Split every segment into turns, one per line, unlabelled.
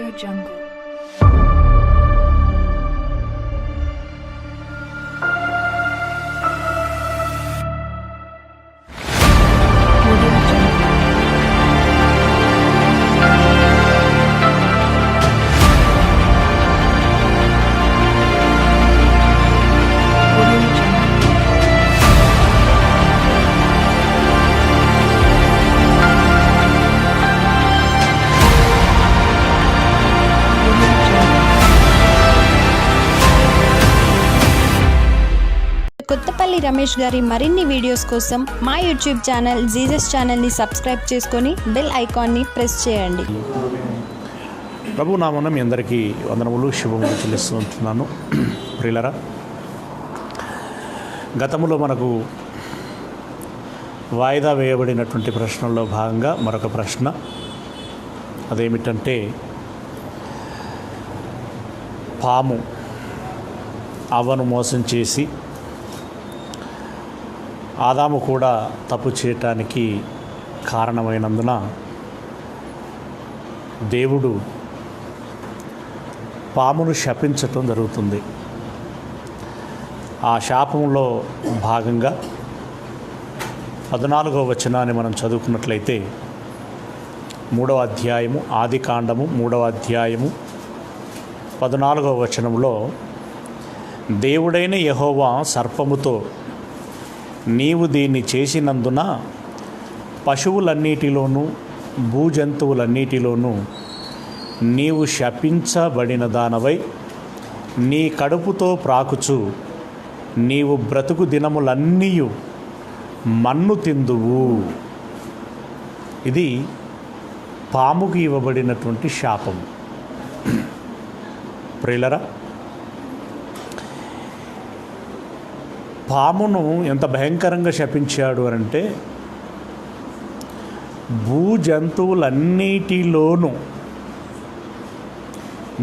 Audio Jungle.
Kothapalli Ramesh గారి మరిన్ని videos కోసం మా యూట్యూబ్ ఛానల్ జీసస్ ఛానల్ని సబ్స్క్రైబ్ చేసుకొని బెల్ ఐకాన్ని ప్రెస్ చేయండి.
ప్రభు నామమున మీ అందరికీ వందనములు శుభములు చెల్లిస్తూ ఉంటున్నాను. ప్రియులరా, గతంలో మనకు వాయిదా వేయబడినటువంటి ప్రశ్నల్లో భాగంగా మరొక ప్రశ్న అదేమిటంటే, పాము అవ్వను మోసం చేసి ఆదాము కూడా తప్పు చేయటానికి కారణమైనందున దేవుడు పామును శపించటం జరుగుతుంది. ఆ శాపంలో భాగంగా 14వ వచనాన్ని మనం చదువుకున్నట్లయితే 3వ అధ్యాయము ఆదికాండము 3వ అధ్యాయము 14వ వచనంలో, దేవుడైన యెహోవా సర్పముతో, నీవు దీన్ని చేసినందున పశువులన్నిటిలోనూ భూజంతువులన్నిటిలోనూ నీవు శపించబడిన దానవై నీ కడుపుతో ప్రాకుచు నీవు బ్రతుకు దినములన్నీ మన్ను తిందువు. ఇది పాముకి ఇవ్వబడినటువంటి శాపం. ప్రియులరా, పామును ఎంత భయంకరంగా శపించాడు అంటే, భూజంతువులన్నిటిలోనూ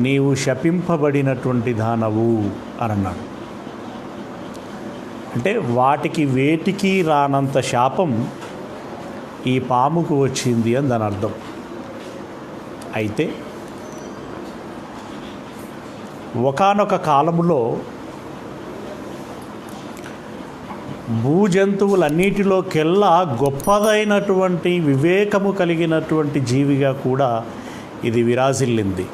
నీవు శపింపబడినటువంటి దానవు అని అన్నాడు. అంటే వాటికి వేటికి రానంత శాపం ఈ పాముకు వచ్చింది అని దాని అర్థం. అయితే ఒకానొక కాలములో భూజంతువులన్నిటిలోకెల్లా గొప్పదైనటువంటి వివేకము కలిగినటువంటి జీవిగా కూడా ఇది విరాజిల్లింది.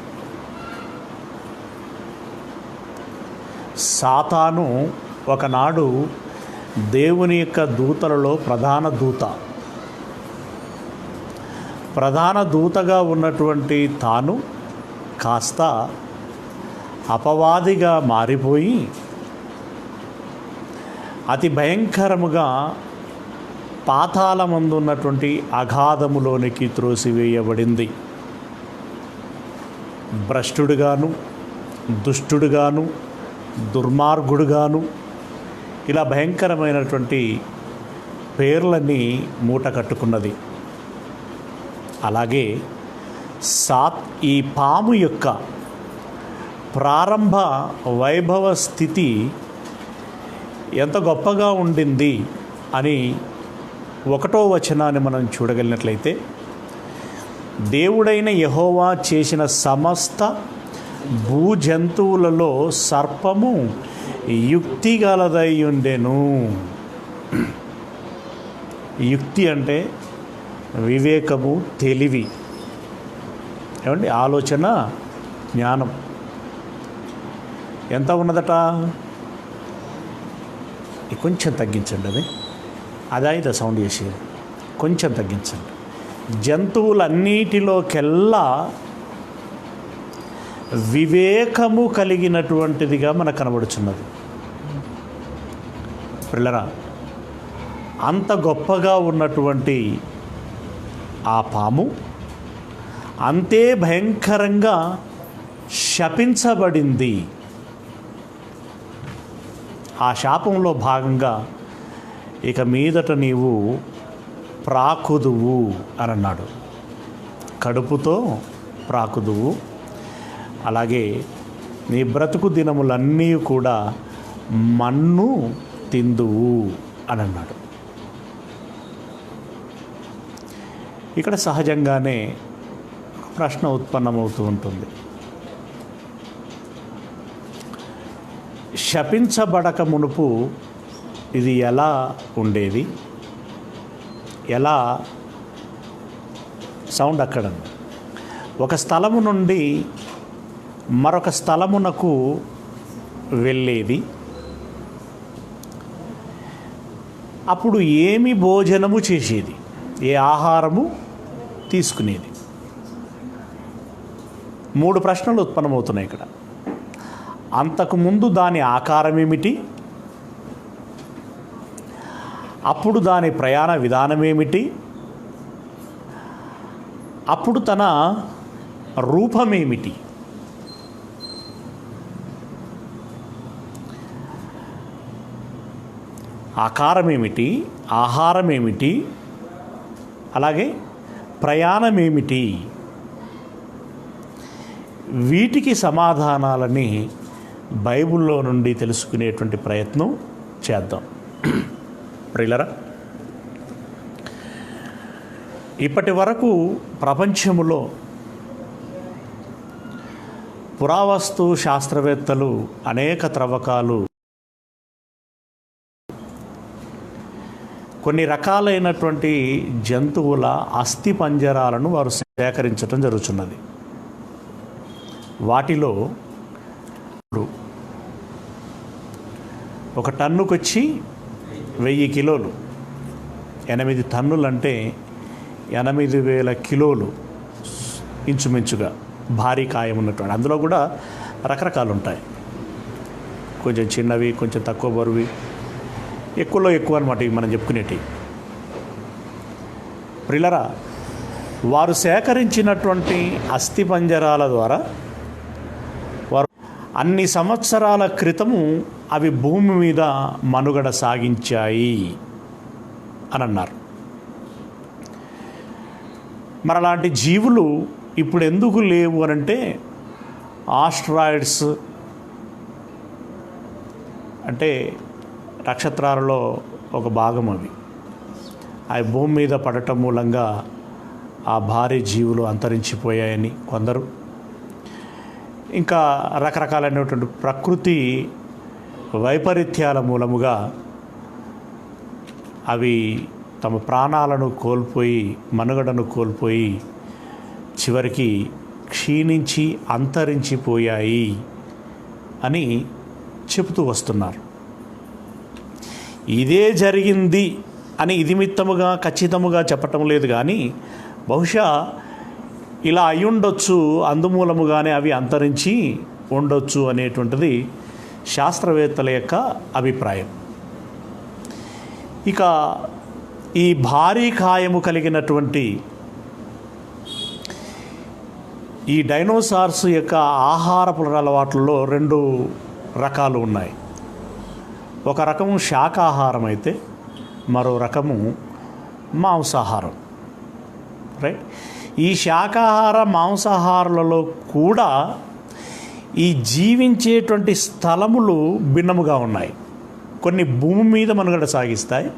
సాతాను ఒకనాడు దేవుని యొక్క దూతలలో ప్రధాన దూతగా ఉన్నటువంటి తాను కాస్త అపవాదిగా మారిపోయి అతి భయంకరముగా పాతాళమందు ఉన్నటువంటి అగాధములోనికి త్రోసివేయబడింది. భ్రష్టుడుగాను, దుష్టుడుగాను, దుర్మార్గుడుగాను ఇలా భయంకరమైనటువంటి పేర్లని మూట కట్టుకున్నది. అలాగే ఈ పాము యొక్క ప్రారంభ వైభవ స్థితి ఎంత గొప్పగా ఉండింది అని 1వ వచనాన్ని మనం చూడగలిగినట్లయితే, దేవుడైన యెహోవా చేసిన సమస్త భూజంతువులలో సర్పము యుక్తి గలదై ఉండెను. యుక్తి అంటే వివేకము, తెలివి, ఏమండి, ఆలోచన, జ్ఞానం ఎంత ఉన్నదట. కొంచెం తగ్గించండి, అది సౌండ్ చేసి కొంచెం తగ్గించండి. జంతువులన్నిటిలోకెల్లా వివేకము కలిగినటువంటిదిగా మనకు కనబడుచున్నది. పిల్లరా, అంత గొప్పగా ఉన్నటువంటి ఆ పాము అంతే భయంకరంగా శపించబడింది. ఆ శాపంలో భాగంగా ఇక మీదట నీవు ప్రాకుదువు అని అన్నాడు. కడుపుతో ప్రాకుదువు, అలాగే నీ బ్రతుకు దినములన్నీ కూడా మన్ను తిందువు అని అన్నాడు. ఇక్కడ సహజంగానే ప్రశ్న ఉత్పన్నమవుతూ ఉంటుంది. శపించబడక మునుపు ఇది ఎలా ఉండేది, ఎలా సౌండ్ అక్కడ ఒక స్థలము నుండి మరొక స్థలమునకు వెళ్ళేది, అప్పుడు ఏమి భోజనము చేసేది, ఏ ఆహారము తీసుకునేది. 3 ప్రశ్నలు ఉత్పన్నమవుతున్నాయి ఇక్కడ. అంతకుముందు దాని ఆకారం ఏమిటి, అప్పుడు దాని ప్రయాణ విధానం ఏమిటి, అప్పుడు తన రూపమేమిటి. ఆకారం ఏమిటి, ఆహారం ఏమిటి, అలాగే ప్రయాణం ఏమిటి. వీటికి సమాధానాలని బైబిల్లో నుండి తెలుసుకునేటువంటి ప్రయత్నం చేద్దాం. ప్రియులరా, ఇప్పటి వరకు ప్రపంచంలో పురావస్తు శాస్త్రవేత్తలు అనేక త్రవ్వకాలు, కొన్ని రకాలైనటువంటి జంతువుల అస్థి పంజరాలను వారు సేకరించడం జరుగుతున్నది. వాటిలో ఒక టన్నుకొచ్చి 1000 కిలోలు, 8 టన్నులు అంటే 8000 కిలోలు ఇంచుమించుగా భారీ కాయం ఉన్నటువంటి. అందులో కూడా రకరకాలు ఉంటాయి, కొంచెం చిన్నవి, కొంచెం తక్కువ బరువి, ఎక్కువలో ఎక్కువ అనమాట ఇవి మనం చెప్పుకునేటివి. ప్రియులరా, వారు సేకరించినటువంటి అస్థి పంజరాల ద్వారా వారు అన్ని సంవత్సరాల క్రితము అవి భూమి మీద మనుగడ సాగించాయి అని అన్నారు. మరి అలాంటి జీవులు ఇప్పుడు ఎందుకు లేవు అనంటే, ఆస్ట్రాయిడ్స్ అంటే నక్షత్రాలలో ఒక భాగం అవి భూమి మీద పడటం మూలంగా ఆ భారీ జీవులు అంతరించిపోయాయని కొందరు, ఇంకా రకరకాలైనటువంటి ప్రకృతి వైపరీత్యాల మూలముగా అవి తమ ప్రాణాలను కోల్పోయి, మనుగడను కోల్పోయి చివరికి క్షీణించి అంతరించిపోయాయి అని చెబుతూ వస్తున్నారు. ఇదే జరిగింది అని ఇదిమిత్తముగా ఖచ్చితముగా చెప్పటం లేదు, కానీ బహుశా ఇలా అయ్యుండొచ్చు, అందుమూలముగానే అవి అంతరించి ఉండొచ్చు అనేటువంటిది శాస్త్రవేత్తల యొక్క అభిప్రాయం. ఇక ఈ భారీ కాయము కలిగినటువంటి ఈ డైనోసార్స్ యొక్క ఆహారపు అలవాట్లలో 2 రకాలు ఉన్నాయి. ఒక రకము శాకాహారం అయితే మరో రకము మాంసాహారం. రైట్. ఈ శాకాహార మాంసాహారాలలో కూడా ఈ జీవించేటువంటి స్థలములు భిన్నముగా ఉన్నాయి. కొన్ని భూమి మీద మనుగడ సాగిస్తాయి,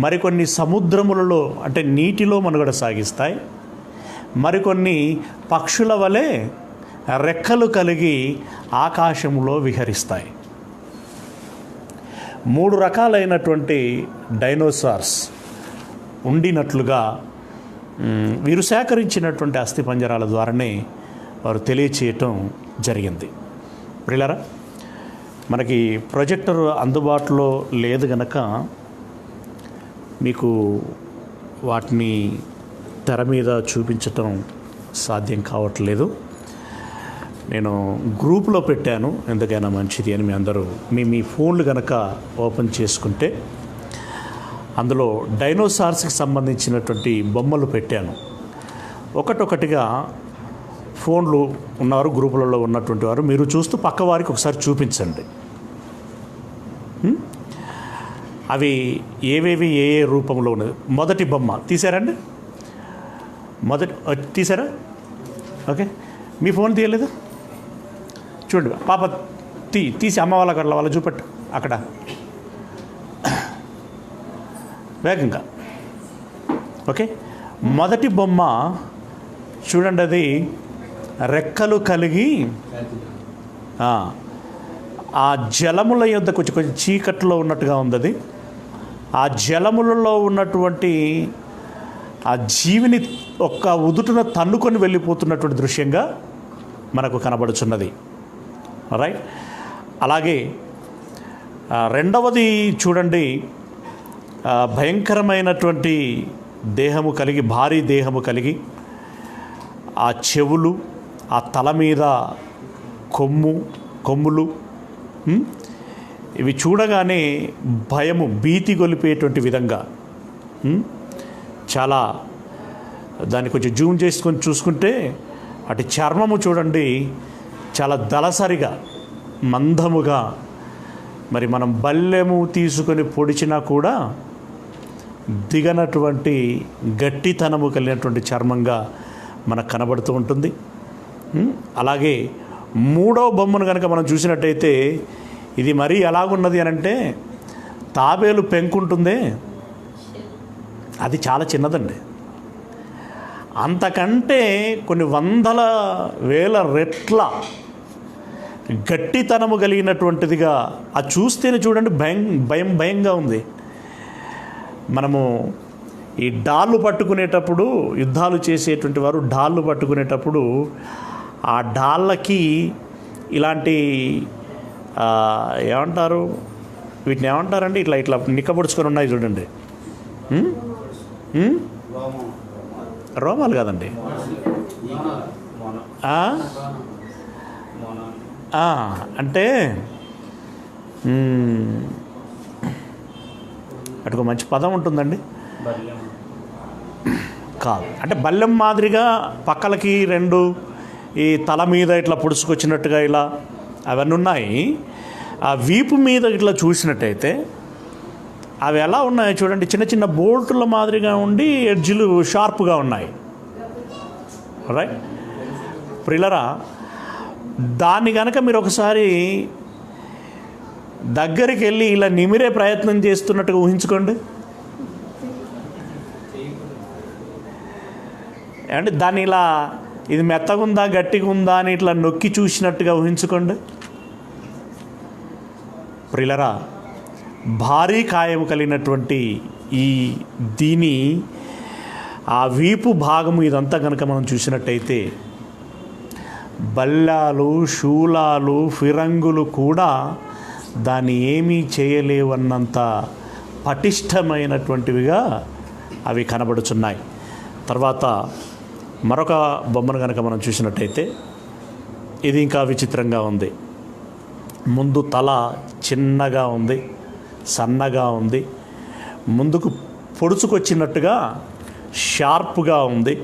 మరికొన్ని సముద్రములలో అంటే నీటిలో మనుగడ సాగిస్తాయి, మరికొన్ని పక్షుల వలె రెక్కలు కలిగి ఆకాశంలో విహరిస్తాయి. 3 రకాలైనటువంటి డైనోసార్స్ ఉండినట్లుగా వీరు సేకరించినటువంటి అస్థిపంజరాల ద్వారానే వారు తెలియచేయటం జరిగింది. ప్రియులారా, మనకి ప్రొజెక్టర్ అందుబాటులో లేదు గనక మీకు వాటిని తెర మీద చూపించటం సాధ్యం కావట్లేదు. నేను గ్రూపులో పెట్టాను, ఎందుకైనా మంచిది అని. మీ అందరూ మీ ఫోన్లు కనుక ఓపెన్ చేసుకుంటే అందులో డైనోసార్స్కి సంబంధించినటువంటి బొమ్మలు పెట్టాను. ఒకటొకటిగా ఫోన్లు ఉన్నవారు, గ్రూపులలో ఉన్నటువంటి వారు మీరు చూస్తూ పక్క వారికి ఒకసారి చూపించండి. అవి ఏవేవి ఏ రూపంలో ఉన్నది. మొదటి బొమ్మ తీసారండి, తీసారా? ఓకే, మీ ఫోన్ తీయలేదు చూడండి పాప, తీసి అమ్మ వాళ్ళ చూపెట్టు అక్కడ వేగంగా. ఓకే, మొదటి బొమ్మ చూడండి, అది రెక్కలు కలిగి ఆ జలముల యొద్ద కొంచెం కొంచెం చీకట్లో ఉన్నట్టుగా ఉంది అది. ఆ జలములలో ఉన్నటువంటి ఆ జీవిని ఒక్క ఉదుటున తన్నుకొని వెళ్ళిపోతున్నటువంటి దృశ్యంగా మనకు కనబడుచున్నది. రైట్. అలాగే రెండవది చూడండి, భయంకరమైనటువంటి దేహము కలిగి, భారీ దేహము కలిగి, ఆ చెవులు, ఆ తల మీద కొమ్ములు, ఇవి చూడగానే భయము, భీతి గొలిపేటువంటి విధంగా చాలా, దాన్ని కొంచెం జూమ్ చేసుకొని చూసుకుంటే అటు చర్మము చూడండి చాలా దళసరిగా, మందముగా, మరి మనం బల్లెము తీసుకొని పొడిచినా కూడా దిగనటువంటి గట్టితనము కలిగినటువంటి చర్మంగా మనకు కనబడుతూ ఉంటుంది. అలాగే మూడో బొమ్మను కనుక మనం చూసినట్టయితే ఇది మరీ ఎలాగున్నది అని అంటే, తాబేలు పెంకుంటుందే అది చాలా చిన్నదండి. అంతకంటే కొన్ని వందల వేల రెట్ల గట్టితనము కలిగినటువంటిదిగా, అది చూస్తేనే చూడండి భయంగా ఉంది. మనము ఈ డాళ్ళు పట్టుకునేటప్పుడు, యుద్ధాలు చేసేటువంటి వారు డాళ్ళు పట్టుకునేటప్పుడు ఆ డాళ్ళకి ఇలాంటి ఏమంటారు, వీటిని ఏమంటారండి, ఇట్లా ఇట్లా నిక్కబొడుచుకొని ఉన్నాయి చూడండి. రోమాలు కాదండి, అంటే అటుకు మంచి పదం ఉంటుందండి, కాదు అంటే బల్లెం మాదిరిగా పక్కలకి రెండు ఈ తల మీద ఇట్లా పొడుచుకొచ్చినట్టుగా ఇలా అవన్నీ ఉన్నాయి. ఆ వీపు మీద ఇట్లా చూసినట్టయితే అవి ఎలా ఉన్నాయో చూడండి, చిన్న చిన్న బోల్టుల మాదిరిగా ఉండి ఎడ్జ్లు షార్ప్గా ఉన్నాయి. రైట్. ప్రిలరా, దాన్ని కనుక మీరు ఒకసారి దగ్గరికి వెళ్ళి ఇలా నిమిరే ప్రయత్నం చేస్తున్నట్టుగా ఊహించుకోండి. అంటే దాన్ని ఇలా ఇది మెత్తగా ఉందా గట్టిగా ఉందా అని ఇట్లా నొక్కి చూసినట్టుగా ఊహించుకోండి. ప్రిలరా, భారీ కాయము కలిగినటువంటి దీని ఆ వీపు భాగము ఇదంతా కనుక మనం చూసినట్టయితే బల్లాలు, శూలాలు, ఫిరంగులు కూడా దాన్ని ఏమీ చేయలేవన్నంత పటిష్టమైనటువంటివిగా అవి కనబడుచున్నాయి. తర్వాత మరొక బొమ్మను కనుక మనం చూసినట్టయితే ఇది ఇంకా విచిత్రంగా ఉంది. ముందు తల చిన్నగా ఉంది, సన్నగా ఉంది, ముందుకు పొడుచుకొచ్చినట్టుగా షార్ప్గా ఉంది.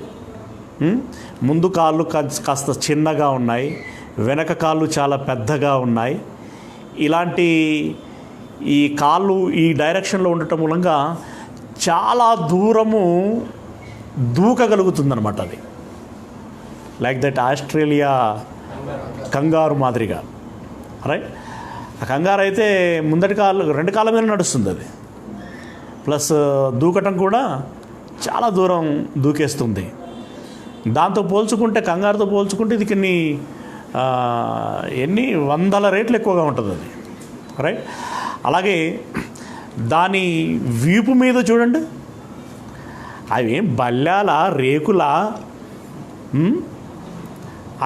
ముందు కాళ్ళు కాస్త చిన్నగా ఉన్నాయి, వెనక కాళ్ళు చాలా పెద్దగా ఉన్నాయి. ఇలాంటి ఈ కాళ్ళు ఈ డైరెక్షన్లో ఉండటం మూలంగా చాలా దూరము దూకగలుగుతుందన్నమాట. అది లైక్ దట్ ఆస్ట్రేలియా కంగారు మాదిరిగా. రైట్. ఆ కంగారు అయితే ముందటి కాళ్ళు, రెండు కాళ్ళ మీద నడుస్తుంది అది, ప్లస్ దూకటం కూడా చాలా దూరం దూకేస్తుంది. దాంతో పోల్చుకుంటే, కంగారుతో పోల్చుకుంటే ఇది ఎన్ని వందల రేట్లు ఎక్కువగా ఉంటుంది అది. రైట్. అలాగే దాని వీపు మీద చూడండి, అవి బల్లాల రేకులా.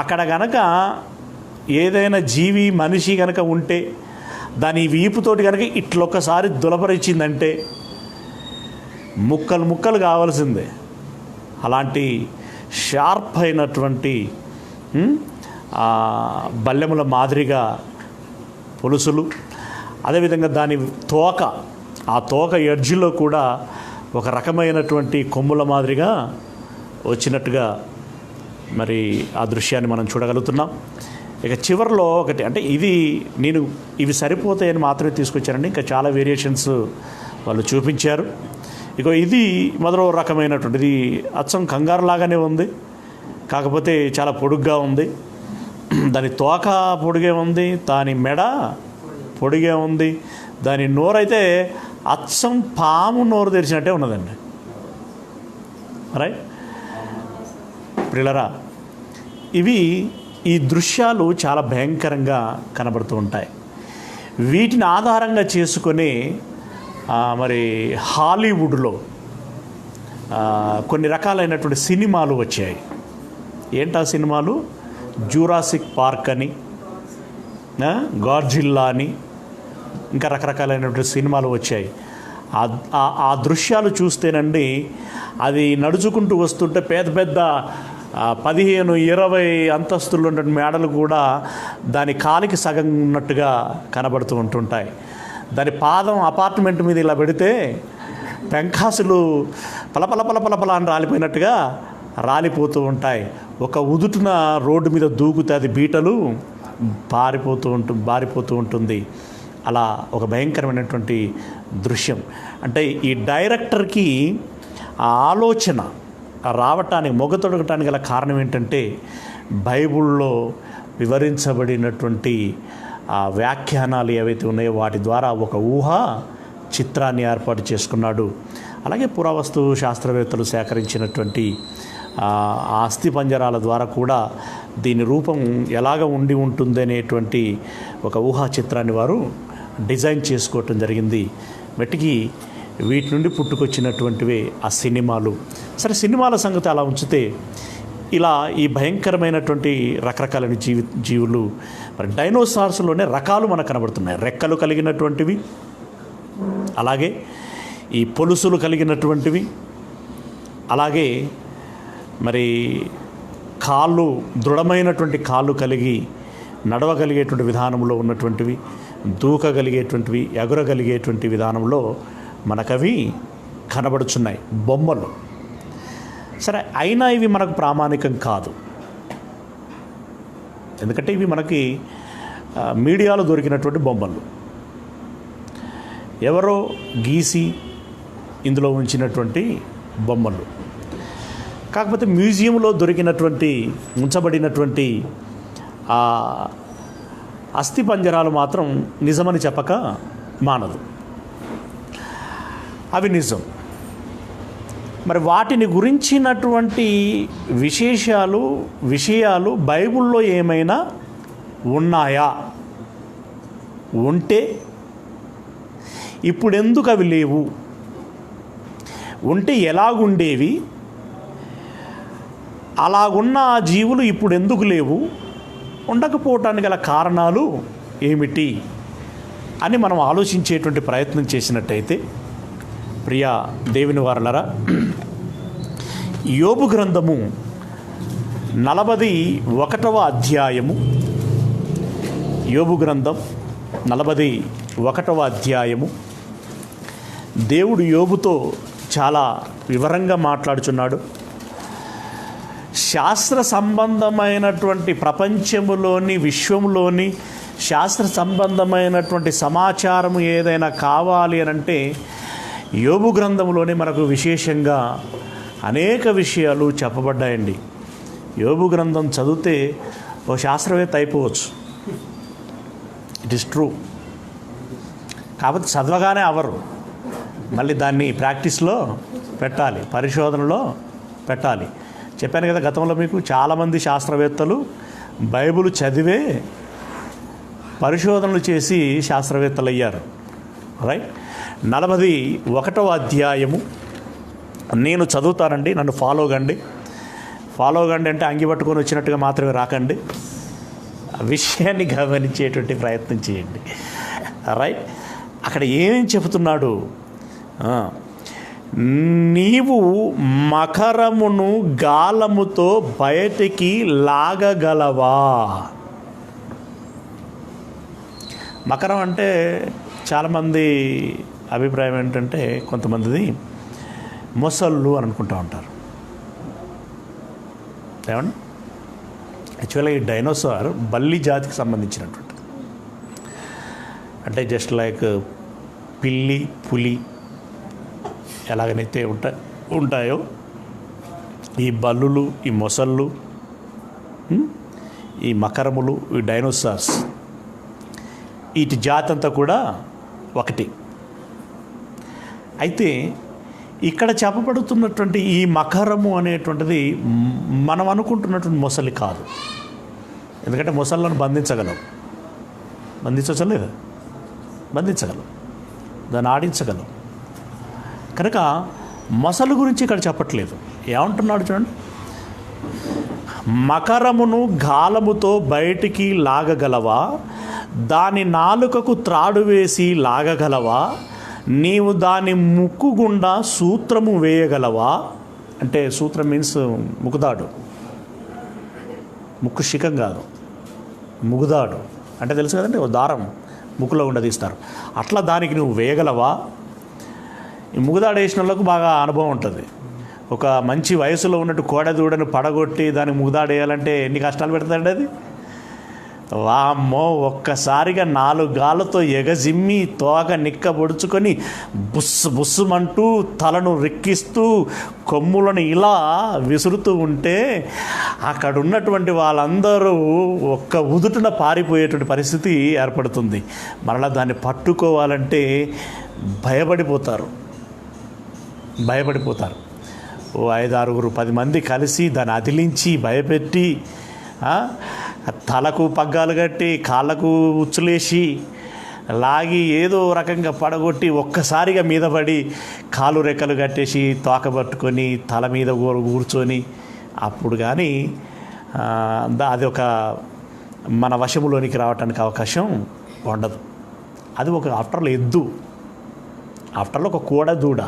అక్కడ గనక ఏదైనా జీవి, మనిషి కనుక ఉంటే దాని వీపుతోటి కనుక ఇట్లొక్కసారి దులపరిచిందంటే ముక్కలు ముక్కలు కావాల్సిందే. అలాంటి షార్ప్ అయినటువంటి బల్లెముల మాదిరిగా పొలుసులు. అదేవిధంగా దాని తోక, ఆ తోక ఎడ్జ్లో కూడా ఒక రకమైనటువంటి కొమ్ముల మాదిరిగా వచ్చినట్టుగా మరి ఆ దృశ్యాన్ని మనం చూడగలుగుతున్నాం. ఇక చివరిలో ఒకటి, అంటే ఇవి సరిపోతాయని మాత్రమే తీసుకొచ్చారండి, ఇంకా చాలా వేరియేషన్స్ వాళ్ళు చూపించారు. ఇక ఇది మొదలు రకమైనటువంటిది, అచ్చం కంగారు లాగానే ఉంది, కాకపోతే చాలా పొడుగ్గా ఉంది. దాని తోక పొడిగే ఉంది, దాని మెడ పొడిగే ఉంది, దాని నోరైతే అచ్చం పాము నోరు తెరిచినట్టే ఉన్నదండి. రైట్. ప్రిలరా, ఈ దృశ్యాలు చాలా భయంకరంగా కనబడుతూ ఉంటాయి. వీటిని ఆధారంగా చేసుకొని మరి హాలీవుడ్లో కొన్ని రకాలైనటువంటి సినిమాలు వచ్చాయి. ఏంటా సినిమాలు? జూరాసిక్ పార్క్ అని, గాడ్జిల్లా అని, ఇంకా రకరకాలైనటువంటి సినిమాలు వచ్చాయి. ఆ దృశ్యాలు చూస్తేనండి, అది నడుచుకుంటూ వస్తుంటే పెద్ద పెద్ద 15-20 అంతస్తులు ఉన్న మేడలు కూడా దాని కాలికి సగం ఉన్నట్టుగా కనబడుతూ ఉంటుంటాయి. దాని పాదం అపార్ట్మెంట్ మీద ఇలా పెడితే పెంకాసులు పలపల అని రాలిపోయినట్టుగా రాలిపోతూ ఉంటాయి. ఒక ఉదుటున రోడ్డు మీద దూకుతే అది బీటలు బారిపోతూ ఉంటుంది. అలా ఒక భయంకరమైనటువంటి దృశ్యం. అంటే ఈ డైరెక్టర్కి ఆ ఆలోచన రావటానికి, మొగ్గతొడగటానికి గల కారణం ఏంటంటే, బైబిల్లో వివరించబడినటువంటి ఆ వ్యాఖ్యానాలు ఏవైతే ఉన్నాయో వాటి ద్వారా ఒక ఊహా చిత్రాన్ని ఏర్పాటు చేసుకున్నాడు. అలాగే పురావస్తు శాస్త్రవేత్తలు సేకరించినటువంటి ఆ అస్థి పంజరాల ద్వారా కూడా దీని రూపం ఎలాగ ఉండి ఉంటుంది అనేటువంటి ఒక ఊహా చిత్రాన్ని వారు డిజైన్ చేసుకోవటం జరిగింది. మట్టికి వీటి నుండి పుట్టుకొచ్చినటువంటివే ఆ సినిమాలు. సరే, సినిమాల సంగతి అలా ఉంచితే, ఇలా ఈ భయంకరమైనటువంటి రకరకాలైన జీవులు, మరి డైనోసార్స్లోనే రకాలు మనకు కనబడుతున్నాయి. రెక్కలు కలిగినటువంటివి, అలాగే ఈ పొలుసులు కలిగినటువంటివి, అలాగే మరి కాళ్ళు, దృఢమైనటువంటి కాళ్ళు కలిగి నడవగలిగేటువంటి విధానంలో ఉన్నటువంటివి, దూకగలిగేటువంటివి, ఎగురగలిగేటువంటి విధానంలో మనకవి కనబడుచున్నాయి బొమ్మలు. సరే, అయినా ఇవి మనకు ప్రామాణికం కాదు. ఎందుకంటే ఇవి మనకి మీడియాలో దొరికినటువంటి బొమ్మలు, ఎవరో గీసి ఇందులో ఉంచినటువంటి బొమ్మలు. కాకపోతే మ్యూజియంలో ఉంచబడినటువంటి ఆ అస్థి పంజరాలు మాత్రం నిజమని చెప్పక మానదు. అవి నిజం. మరి వాటిని గురించినటువంటి విషయాలు బైబిల్లో ఏమైనా ఉన్నాయా? ఉంటే ఇప్పుడెందుకు అవి లేవు? ఉంటే ఎలాగుండేవి? అలాగున్న ఆ జీవులు ఇప్పుడు ఎందుకు లేవు? ఉండకపోవటానికి గల కారణాలు ఏమిటి అని మనం ఆలోచించేటువంటి ప్రయత్నం చేసినట్టయితే, ప్రియ దేవుని వారలారా, యోబు గ్రంథము 41వ అధ్యాయము, యోబు గ్రంథం 41వ అధ్యాయము, దేవుడు యోబుతో చాలా వివరంగా మాట్లాడుచున్నాడు. శాస్త్ర సంబంధమైనటువంటి ప్రపంచములోని, విశ్వంలోని శాస్త్ర సంబంధమైనటువంటి సమాచారము ఏదైనా కావాలి అని అంటే యోబు గ్రంథంలోనే మనకు విశేషంగా అనేక విషయాలు చెప్పబడ్డాయండి. యోబు గ్రంథం చదివితే ఓ శాస్త్రవేత్త అయిపోవచ్చు. It is true. కాబట్టి చదవగానే అవరు, మళ్ళీ దాన్ని ప్రాక్టీస్లో పెట్టాలి, పరిశోధనలో పెట్టాలి. చెప్పాను కదా గతంలో మీకు, చాలామంది శాస్త్రవేత్తలు బైబిల్ చదివే పరిశోధనలు చేసి శాస్త్రవేత్తలు అయ్యారు. రైట్. 41వ అధ్యాయము నేను చదువుతానండి, నన్ను ఫాలో కండి అంటే అంగి పట్టుకొని వచ్చినట్టుగా మాత్రమే రాకండి, ఆ విషయాన్ని గమనించేటువంటి ప్రయత్నం చేయండి. రైట్. అక్కడ ఏమేం చెబుతున్నాడు? నీవు మకరమును గాలముతో బయటికి లాగగలవా? మకరం అంటే చాలామంది అభిప్రాయం ఏంటంటే, కొంతమందిది మొసళ్ళు అని అనుకుంటూ ఉంటారు. ఏమండి, యాక్చువల్గా ఈ డైనోసార్ బల్లి జాతికి సంబంధించినటువంటిది. అంటే జస్ట్ లైక్ పిల్లి, పులి ఎలాగనైతే ఉంటాయో ఈ బల్లులు, ఈ మొసళ్ళు, ఈ మకరములు, ఈ డైనోసార్స్, వీటి జాతి అంతా కూడా ఒకటి. అయితే ఇక్కడ చెప్పబడుతున్నటువంటి ఈ మకరము అనేటువంటిది మనం అనుకుంటున్నటువంటి మొసలి కాదు. ఎందుకంటే మొసళ్ళను బంధించగలం, బంధించవచ్చు లేదా? బంధించగలవు, దాన్ని ఆడించగలవు. కనుక మొసలు గురించి ఇక్కడ చెప్పట్లేదు. ఏమంటున్నాడు చూడండి, మకరమును గాలముతో బయటికి లాగగలవా, దాని నాలుకకు త్రాడు వేసి లాగగలవా, నీవు దాని ముక్కు గుండా సూత్రము వేయగలవా. అంటే సూత్రం మీన్స్ ముకుదాడు, ముక్కు శిఖం కాదు, ముగుదాడు అంటే తెలుసు కదండి, ఓ దారం ముక్కులో గుండా తీస్తారు. అట్లా దానికి నువ్వు వేయగలవా. ఈ ముగుదాడు వేసిన వాళ్ళకు బాగా అనుభవం ఉంటుంది. ఒక మంచి వయసులో ఉన్నట్టు కోడెదూడను పడగొట్టి దానికి ముగుదాడు వేయాలంటే ఎన్ని కష్టాలు పెడతాడండి అది. వామ్మో, ఒక్కసారిగా 4 గాళ్ళతో ఎగజిమ్మి తోక నిక్క పొడుచుకొని బుస్సు బుస్సుమంటూ తలను రెక్కిస్తూ కొమ్ములను ఇలా విసురుతూ ఉంటే అక్కడ ఉన్నటువంటి వాళ్ళందరూ ఒక్క ఉదుటున పారిపోయేటువంటి పరిస్థితి ఏర్పడుతుంది. మరలా దాన్ని పట్టుకోవాలంటే భయపడిపోతారు. ఓ 5-6 10 మంది కలిసి దాన్ని అదిలించి భయపెట్టి తలకు పగ్గాలు కట్టి కాళ్ళకు ఉచ్చులేసి లాగి ఏదో రకంగా పడగొట్టి ఒక్కసారిగా మీద పడి కాలు రెక్కలు కట్టేసి తోక పట్టుకొని తల మీద కూర్చొని అప్పుడు కానీ అది ఒక మన వశములోనికి రావడానికి అవకాశం ఉండదు. అది ఒక ఆఫ్టర్లో ఎద్దు, ఆఫ్టర్లో ఒక కోడదూడ.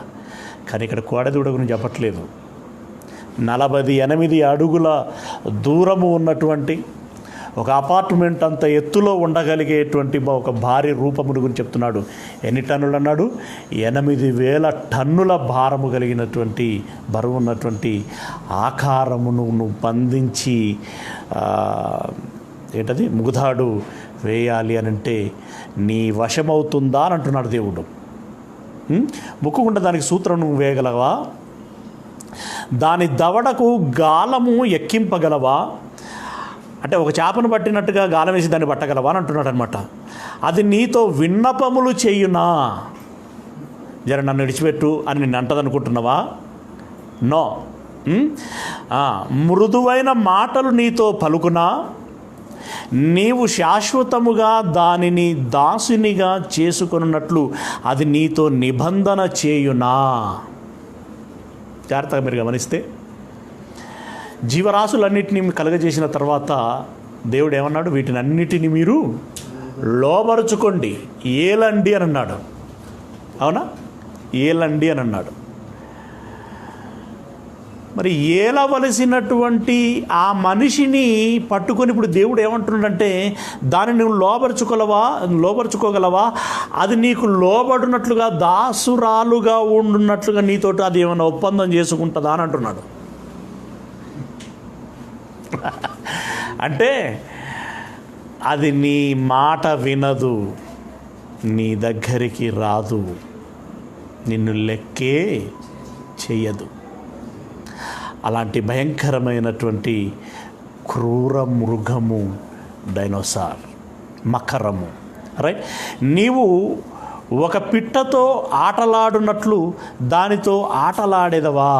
కానీ ఇక్కడ కోడదూడ గురించి చెప్పట్లేదు. 48 అడుగుల దూరము ఉన్నటువంటి ఒక అపార్ట్మెంట్ అంత ఎత్తులో ఉండగలిగేటువంటి ఒక భారీ రూపమును గురించి చెప్తున్నాడు. ఎన్ని టన్నులు అన్నాడు? 8,000 టన్నుల భారము కలిగినటువంటి బరువు ఉన్నటువంటి ఆకారమును నువ్వు బంధించి ఏంటది ముగుదాడు వేయాలి అని అంటే నీ వశమవుతుందా అని అంటున్నాడు దేవుడు. ముక్కుకుండా దానికి సూత్రం నువ్వు వేయగలవా, దాని దవడకు గాలము ఎక్కింపగలవా. అంటే ఒక చేపను పట్టినట్టుగా గాలం వేసి దాన్ని పట్టగలవా అని అంటున్నాడు అనమాట. అది నీతో విన్నపములు చేయునా, జర నన్ను విడిచిపెట్టు అని నిన్ను అంటదనుకుంటున్నావా? నో. మృదువైన మాటలు నీతో పలుకునా, నీవు శాశ్వతముగా దానిని దాసునిగా చేసుకొనున్నట్లు అది నీతో నిబంధన చేయునా. జాగ్రత్తగా మీరు గమనిస్తే జీవరాశులన్నిటినీ కలుగజేసిన తర్వాత దేవుడు ఏమన్నాడు? వీటిని అన్నిటినీ మీరు లోబరుచుకోండి, ఏలండి అని అన్నాడు. అవునా? ఏలండి అని అన్నాడు. మరి ఏలవలసినటువంటి ఆ మనిషిని పట్టుకొని ఇప్పుడు దేవుడు ఏమంటున్నాడంటే దాన్ని నువ్వు లోబరుచుకోగలవా, అది నీకు లోబడినట్లుగా దాసురాలుగా ఉండున్నట్లుగా నీతోటి అది ఏమైనా ఒప్పందం చేసుకుంటుందా అని అంటున్నాడు. అంటే అది నీ మాట వినదు, నీ దగ్గరికి రాదు, నిన్ను లెక్కే చెయ్యదు. అలాంటి భయంకరమైనటువంటి క్రూర మృగము డైనోసార్, మకరము. రైట్? నీవు ఒక పిట్టతో ఆటలాడున్నట్లు దానితో ఆటలాడేదవా.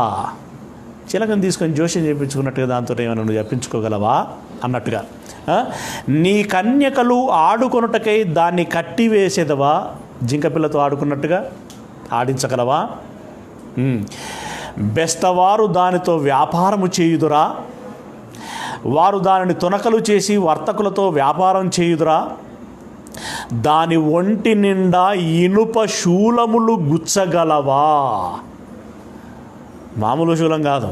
చిలకను తీసుకొని జోష్యం చేయించుకున్నట్టుగా దాంతో ఏమైనా నువ్వు చెప్పించుకోగలవా అన్నట్టుగా. నీ కన్యకలు ఆడుకొనుటకై దాన్ని కట్టివేసేదవా. జింక పిల్లతో ఆడుకున్నట్టుగా ఆడించగలవా. బెస్తవారు దానితో వ్యాపారము చేయుదురా, వారు దానిని తునకలు చేసి వర్తకులతో వ్యాపారం చేయుదురా. దాని ఒంటి నిండా ఇనుప శూలములు గుచ్చగలవా. మామూలు శూలం కాదు,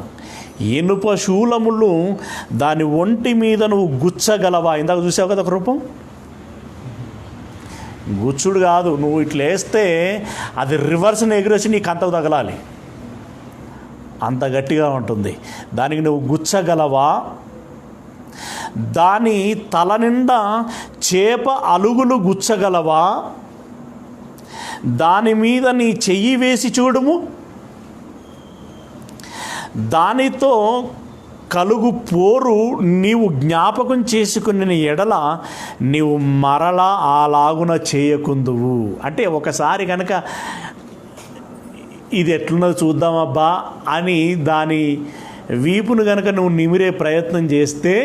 ఇనుప శూలములు దాని ఒంటి మీద నువ్వు గుచ్చగలవా. ఇందాక చూసావు కదా ఒక రూపం, గుచ్చుడు కాదు, నువ్వు ఇట్లా వేస్తే అది రివర్స్ని ఎగిరేసి నీకు అంతకు తగలాలి, అంత గట్టిగా ఉంటుంది. దానికి నువ్వు గుచ్చగలవా. దాని తల నిండా చేప అలుగులు గుచ్చగలవా. దాని మీద నీ చెయ్యి వేసి చూడుము, దానితో కలుగు పోరు నీవు జ్ఞాపకం చేసుకుని ఎడల నీవు మరలా అలాగున చేయకుందువు. అంటే ఒకసారి కనుక ఇది ఎట్లున్నది చూద్దామబ్బా అని దాని వీపును కనుక నువ్వు నిమిరే ప్రయత్నం చేస్తే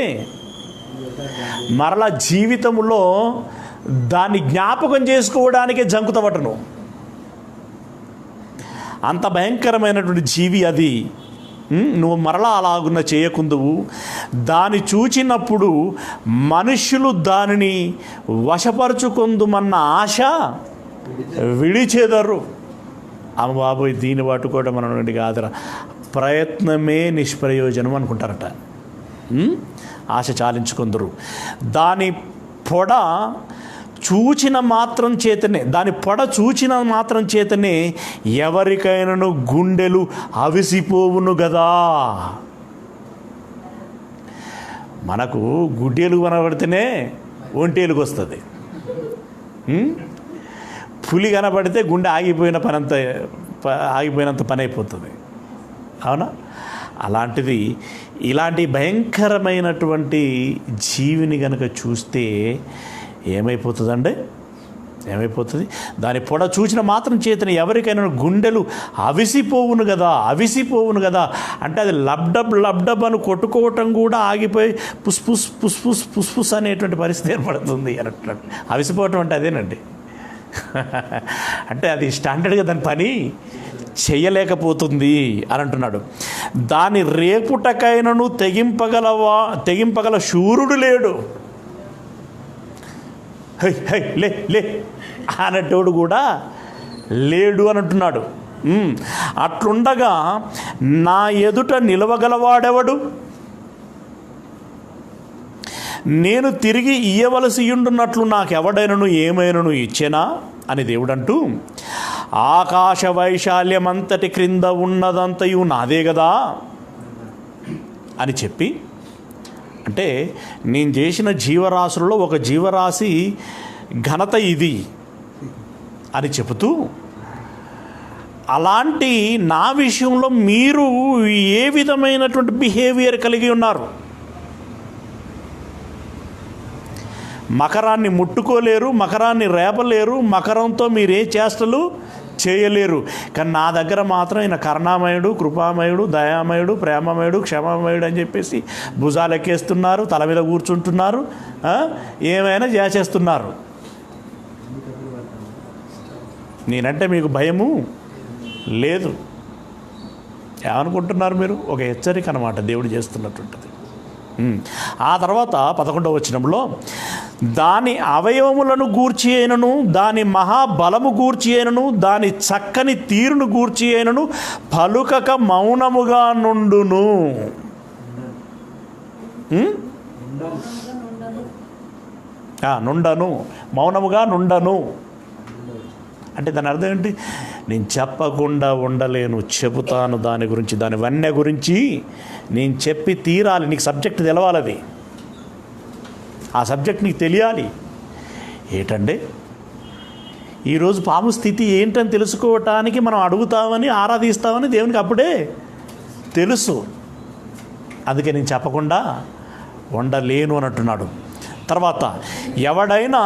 మరలా జీవితంలో దాన్ని జ్ఞాపకం చేసుకోవడానికే జంకుతవటను. అంత భయంకరమైనటువంటి జీవి అది. నువ్వు మరలా అలాగున్న చేయకుందువు. దాన్ని చూచినప్పుడు మనుష్యులు దానిని వశపరుచుకుందుమన్న ఆశ విడిచెదరు. అమ్మ బాబోయ్, దీన్ని పట్టుకోవడం మన నుండి కాదురా, ప్రయత్నమే నిష్ప్రయోజనం అనుకుంటారట. ఆశ చాలించుకుందరు. దాని పొడ చూచిన మాత్రం చేతనే ఎవరికైనాను గుండెలు అవిసిపోవును గదా. మనకు గుడ్డేలు కనబడితేనే ఒంటేలుగు వస్తుంది. పులి కనబడితే గుండె ఆగిపోయినంత పని అయిపోతుంది. అవునా? అలాంటిది ఇలాంటి భయంకరమైనటువంటి జీవిని కనుక చూస్తే ఏమైపోతుంది? దాని పొడ చూసిన మాత్రం చేతని ఎవరికైనా గుండెలు అవిసిపోవును కదా. అంటే అది లబ్డబ్ అని కొట్టుకోవటం కూడా ఆగిపోయి పుస్ అనేటువంటి పరిస్థితి ఏర్పడుతుంది అన్నట్లు. అవిసిపోవటం అంటే అదేనండి. అంటే అది స్టాండర్డ్గా దాని పని చెయ్యలేకపోతుంది అని అంటున్నాడు. దాని రేపుటకైనను తెగింపగల శూరుడు లేడు. హై లే అన్నటోడు కూడా లేడు అని అంటున్నాడు. అట్లుండగా నా ఎదుట నిలవగలవాడెవడు? నేను తిరిగి ఇయ్యవలసి ఉండున్నట్లు నాకెవడైనను ఏమైనను ఇచ్చెనా అని దేవుడంటూ, ఆకాశ వైశాల్యమంతటి క్రింద ఉన్నదంతయు నాదే కదా అని చెప్పి, అంటే నేను చేసిన జీవరాశులలో ఒక జీవరాశి ఘనత ఇది అని చెబుతూ, అలాంటి నా విషయంలో మీరు ఏ విధమైనటువంటి బిహేవియర్ కలిగి ఉన్నారు? మకరాన్ని ముట్టుకోలేరు, మకరాన్ని రేపలేరు, మకరంతో మీరే చేష్టలు చేయలేరు. కానీ నా దగ్గర మాత్రం ఈయన కరుణామయుడు, కృపామయుడు, దయామయుడు, ప్రేమమయుడు, క్షమామయుడు అని చెప్పేసి భుజాలు ఎక్కేస్తున్నారు, తల మీద కూర్చుంటున్నారు, ఏమైనా చేసేస్తున్నారు. నేనంటే మీకు భయము లేదు. ఏమనుకుంటున్నారు మీరు? ఒక హెచ్చరిక అన్నమాట దేవుడు చేస్తున్నటువంటిది. ఆ తర్వాత 11వ వచనంలో, దాని అవయవములను గూర్చి అయినను, దాని మహాబలము గూర్చి అయినను, దాని చక్కని తీరును గూర్చి అయినను పలుకక మౌనముగా నుండును. నుండను, మౌనముగా నుండను అంటే దాని అర్థం ఏంటి? నేను చెప్పకుండా ఉండలేను, చెబుతాను దాని గురించి, దాని వన్య గురించి నేను చెప్పి తీరాలి. నీకు సబ్జెక్ట్ తెలవాలి, అది ఆ సబ్జెక్ట్ నీకు తెలియాలి. ఏంటంటే ఈరోజు పాము స్థితి ఏంటని తెలుసుకోవటానికి మనం అడుగుతామని, ఆరాధిస్తామని దేవునికి అప్పుడే తెలుసు. అందుకే నేను చెప్పకుండా ఉండలేను అని అంటున్నాడు. తర్వాత, ఎవడైనా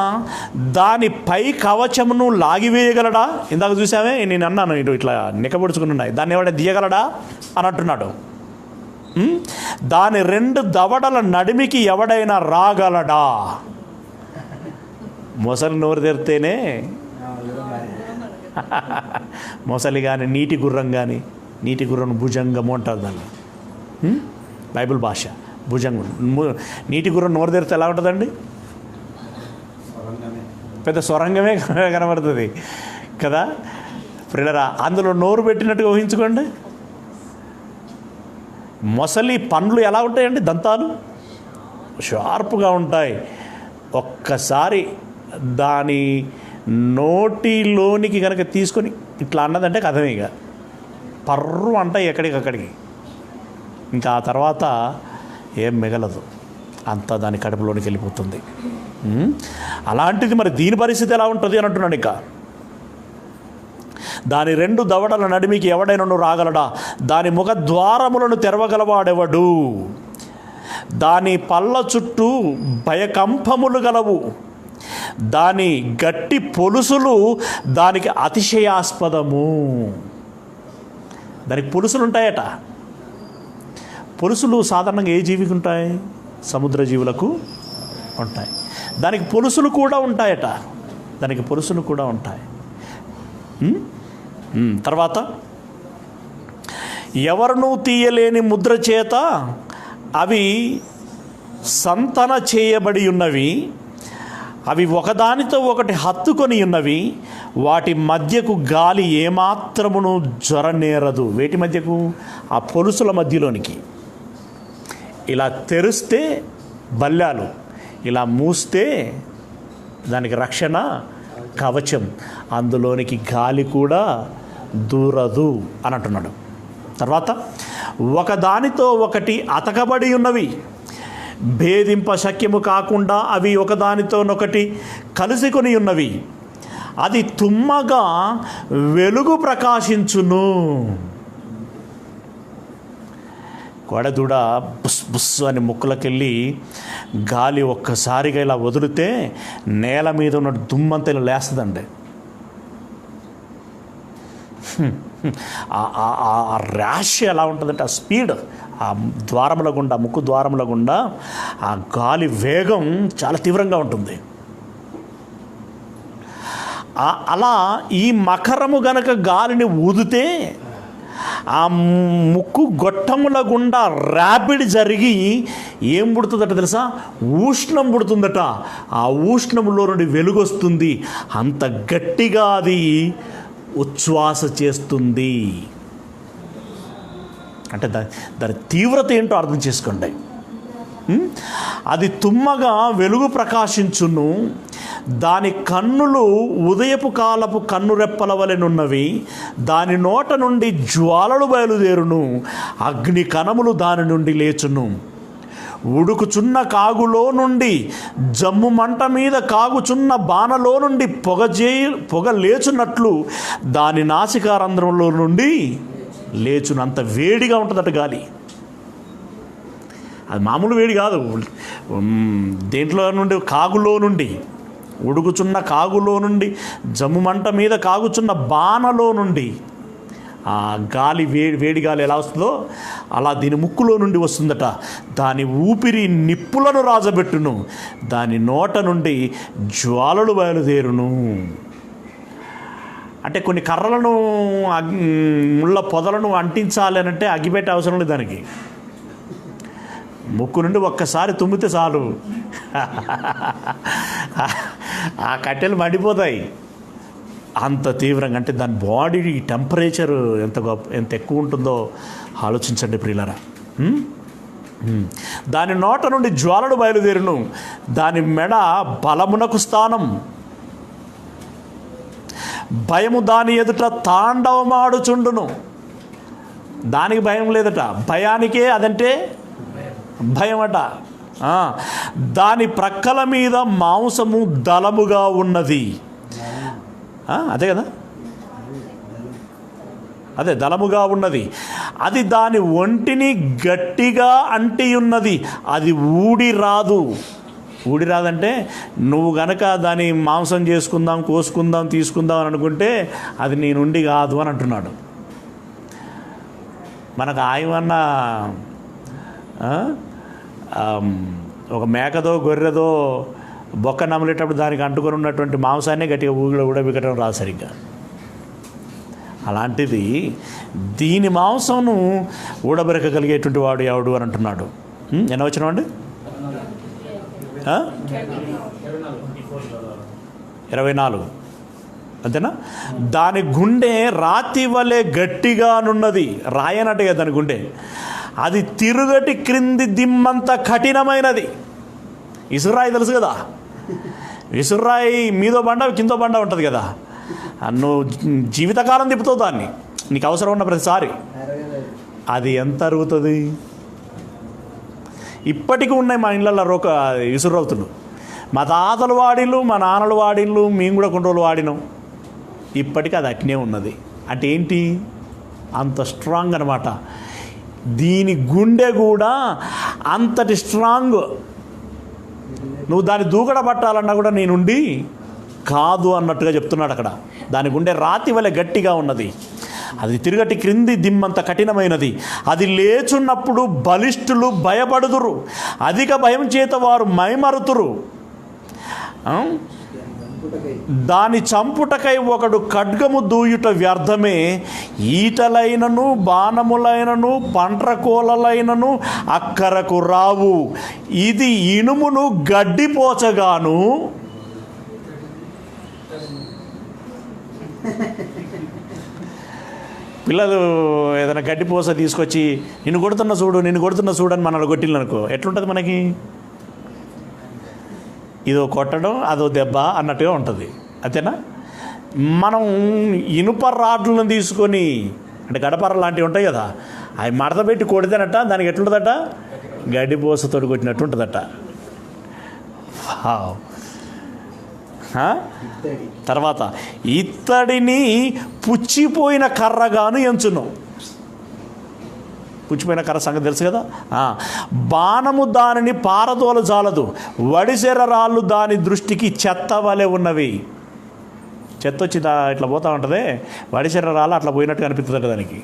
దాని పై కవచమును లాగివేయగలడా? ఇందాక చూసామే, నేను అన్నాను ఇట్లా నిక్కబొడుచుకుని ఉన్నాయి, దాన్ని ఎవడైనా తీయగలడా అని అంటున్నాడు. దాని 2 దవడల నడిమికి ఎవడైనా రాగలడా? మొసలి నోరు తెరితేనే మొసలి కానీ, నీటి గుర్రం భుజంగము అంటారు దాన్ని, బైబిల్ భాష. భుజంగం, నీటి గుర్రం నోరు తెరితే ఎలా ఉంటుందండి? పెద్ద సొరంగమే కనబడుతుంది కదా పిల్లరా. అందులో నోరు పెట్టినట్టుగా ఊహించుకోండి. మొసలి పండ్లు ఎలా ఉంటాయండి? దంతాలు షార్ప్గా ఉంటాయి. ఒక్కసారి దాని నోటిలోనికి కనుక తీసుకొని ఇట్లా అన్నదంటే కథమే, ఇక పర్రు అంటాయి ఎక్కడికక్కడికి. ఇంకా ఆ తర్వాత ఏం మిగలదు, అంతా దాని కడుపులోనికి వెళ్ళిపోతుంది. అలాంటిది మరి దీని పరిస్థితి ఎలా ఉంటుంది అని అంటున్నాడు. ఇక దాని 2 దవడల నడిమికి ఎవడైనా రాగలడా? దాని ముఖ ద్వారములను తెరవగలవాడెవడు? దాని పళ్ళ చుట్టూ భయకంపములు గలవు, దాని గట్టి పొలుసులు దానికి అతిశయాస్పదము. దానికి పొలుసులు ఉంటాయట. పొలుసులు సాధారణంగా ఏ జీవికి ఉంటాయి? సముద్ర జీవులకు ఉంటాయి. దానికి పొలుసులు కూడా ఉంటాయట, దానికి పొలుసులు కూడా ఉంటాయి. తర్వాత ఎవరునూ తీయలేని ముద్ర చేత అవి సంతన చేయబడి ఉన్నవి, అవి ఒకదానితో ఒకటి హత్తుకొని ఉన్నవి, వాటి మధ్యకు గాలి ఏమాత్రమును జ్వరనేరదు. వేటి మధ్యకు? ఆ పొలుసుల మధ్యలోనికి. ఇలా తెరిస్తే బల్లాలు, ఇలా మూస్తే దానికి రక్షణ కవచం, అందులోనికి గాలి కూడా దూరదు అని అంటున్నాడు. తర్వాత ఒకదానితో ఒకటి అతకబడి ఉన్నవి, భేదింప శక్యము కాకుండా అవి ఒకదానితోనొకటి కలుసుకొని ఉన్నవి, అది తుమ్మగా వెలుగు ప్రకాశించును. కోడదూడ బుస్ బుస్ అని ముక్కులకెళ్ళి గాలి ఒక్కసారిగా ఇలా వదిలితే నేల మీద ఉన్న దుమ్మంతా ఇలా లేస్తుందండి. ఆ ర్యాష్ ఎలా ఉంటుందంటే, ఆ స్పీడ్, ఆ ద్వారముల గుండా, ముక్కు ద్వారముల గుండా ఆ గాలి వేగం చాలా తీవ్రంగా ఉంటుంది. అలా ఈ మకరము గనక గాలిని ఊదితే ఆ ముక్కు గొట్టముల గుండా ర్యాపిడ్ జరిగి ఏం పుడుతుందట తెలుసా? ఉష్ణం పుడుతుందట. ఆ ఉష్ణములో నుండి వెలుగు వస్తుంది. అంత గట్టిగా అది ఉచ్ఛ్వాస చేస్తుంది. అంటే దాని తీవ్రత ఏంటో అర్థం చేసుకోండి. అది తుమ్మగా వెలుగు ప్రకాశించును, దాని కన్నులు ఉదయపు కాలపు కన్నురెప్పల వలెనున్నవి, దాని నోట నుండి జ్వాలలు బయలుదేరును, అగ్ని కణములు దాని నుండి లేచును. ఉడుకుచున్న కాగులో నుండి, జమ్ము మంట మీద కాగుచున్న బాణలో నుండి పొగ లేచున్నట్లు దాని నాసికారంధ్రంలో నుండి లేచును. అంత వేడిగా ఉంటుందట గాలి. అది మామూలు వేడి కాదు. దేంట్లో నుండి? కాగులో నుండి, ఉడుకుచున్న కాగులో నుండి, జమ్ము మంట మీద కాగుచున్న బాణలో నుండి ఆ గాలి వేడి గాలి ఎలా వస్తుందో అలా దీని ముక్కులో నుండి వస్తుందట. దాని ఊపిరి నిప్పులను రాజబెట్టును, దాని నోట నుండి జ్వాలలు బయలుదేరును. అంటే కొన్ని కర్రలను, ముళ్ళ పొదలను అంటించాలి అని అంటే అగ్గిపెట్టే అవసరం లేదు దానికి. ముక్కు నుండి ఒక్కసారి తుమ్మితే చాలు, ఆ కట్టెలు మండిపోతాయి. అంత తీవ్రంగా, అంటే దాని బాడీ టెంపరేచర్ ఎంత ఎక్కువ ఉంటుందో ఆలోచించండి ప్రియులారా. దాని నోట నుండి జ్వాలలు బయలుదేరును, దాని మెడ బలమునకు స్థానం, భయము దాని ఎదుట తాండవమాడుచుండును. దానికి భయం లేదట, భయానికే అదంటే భయం అట. దాని ప్రక్కల మీద మాంసము దళముగా ఉన్నది. అదే కదా, అదే దళముగా ఉన్నది. అది దాని ఒంటిని గట్టిగా అంటి ఉన్నది, అది ఊడి రాదు. ఊడి రాదంటే నువ్వు గనక దాని మాంసం చేసుకుందాం, కోసుకుందాం, తీసుకుందాం అని అనుకుంటే అది నీ నుండి కాదు అని అంటున్నాడు. మనకు ఆయమన్నా ఒక మేకదో గొర్రెదో బొక్క నమిలేటప్పుడు దానికి అంటుకొని ఉన్నటువంటి మాంసాన్ని గట్టిగా ఊడబిక్కడం రాదు సరిగ్గా. అలాంటిది దీని మాంసంను ఊడబెరకగలిగేటువంటి వాడు ఎవడు అని అంటున్నాడు. ఎన్న వచ్చిన అండి? 24 అంతేనా? దాని గుండె రాతి వలె గట్టిగానున్నది. రాయనట్టుగా దాని గుండె. అది తిరుగటి క్రింది దిమ్మంత కఠినమైనది. ఇసురాయి తెలుసు కదా, ఇసురాయి మీదో బండ కిందో బండ ఉంటుంది కదా. నువ్వు జీవితకాలం తిప్పుతావు దాన్ని, నీకు అవసరం ఉన్న ప్రతిసారి. అది ఎంత అరుగుతుంది? ఇప్పటికీ ఉన్నాయి మా ఇళ్ళల్లో ఇసురవుతులు. మా తాతలు వాడిళ్ళు, మా నాన్నలు వాడిళ్ళు, మేము కూడా కొన్ని రోజులు వాడినాం. ఇప్పటికీ అది అట్నే ఉన్నది. అంటే ఏంటి? అంత స్ట్రాంగ్ అనమాట. దీని గుండె కూడా అంతటి స్ట్రాంగ్. నువ్వు దాన్ని దూకడ పట్టాలన్నా కూడా నీ నుండి కాదు అన్నట్టుగా చెప్తున్నాడు అక్కడ. దాని గుండె రాతి వలె గట్టిగా ఉన్నది. అది తిరుగటి క్రింది దిమ్మంత కఠినమైనది. అది లేచున్నప్పుడు బలిష్ఠులు భయపడుదురు, అధిక భయం చేత వారు మైమరుతురు. దాని చంపుటకై ఒకడు ఖడ్గము దూయుట వ్యర్థమే, ఈటలైనను బాణములైనను పంట్రకోలలైనను అక్కరకు రావు. ఇది ఇనుమును గడ్డిపోచగాను పిల్లలు ఏదైనా గడ్డిపోస తీసుకొచ్చి నిన్ను కొడుతున్నా చూడు అని మనల్ని కొట్టిల్లనుకో ఎట్లుంటుంది మనకి? ఇదో కొట్టడం అదో దెబ్బ అన్నట్టుగా ఉంటుంది, అంతేనా? మనం ఇనుప రాడ్లను తీసుకొని, అంటే గడపర లాంటివి ఉంటాయి కదా, అవి మడత పెట్టి కొడితేనట దానికి ఎట్లుంటుందట? గడ్డిపోసతో కొట్టినట్టు ఉంటుందట. తర్వాత ఇత్తడిని పుచ్చిపోయిన కర్రగాను ఎంచును. పుచ్చిపోయిన కర్ర సంగతి తెలుసు కదా. బాణము దానిని పారదోల జాలదు, వడిసెర రాళ్ళు దాని దృష్టికి చెత్త వలె ఉన్నవి. చెత్త వచ్చి ఇట్లా పోతూ ఉంటుంది, వడిసెర రాళ్ళు అట్లా పోయినట్టు కనిపిస్తుందట దానికి.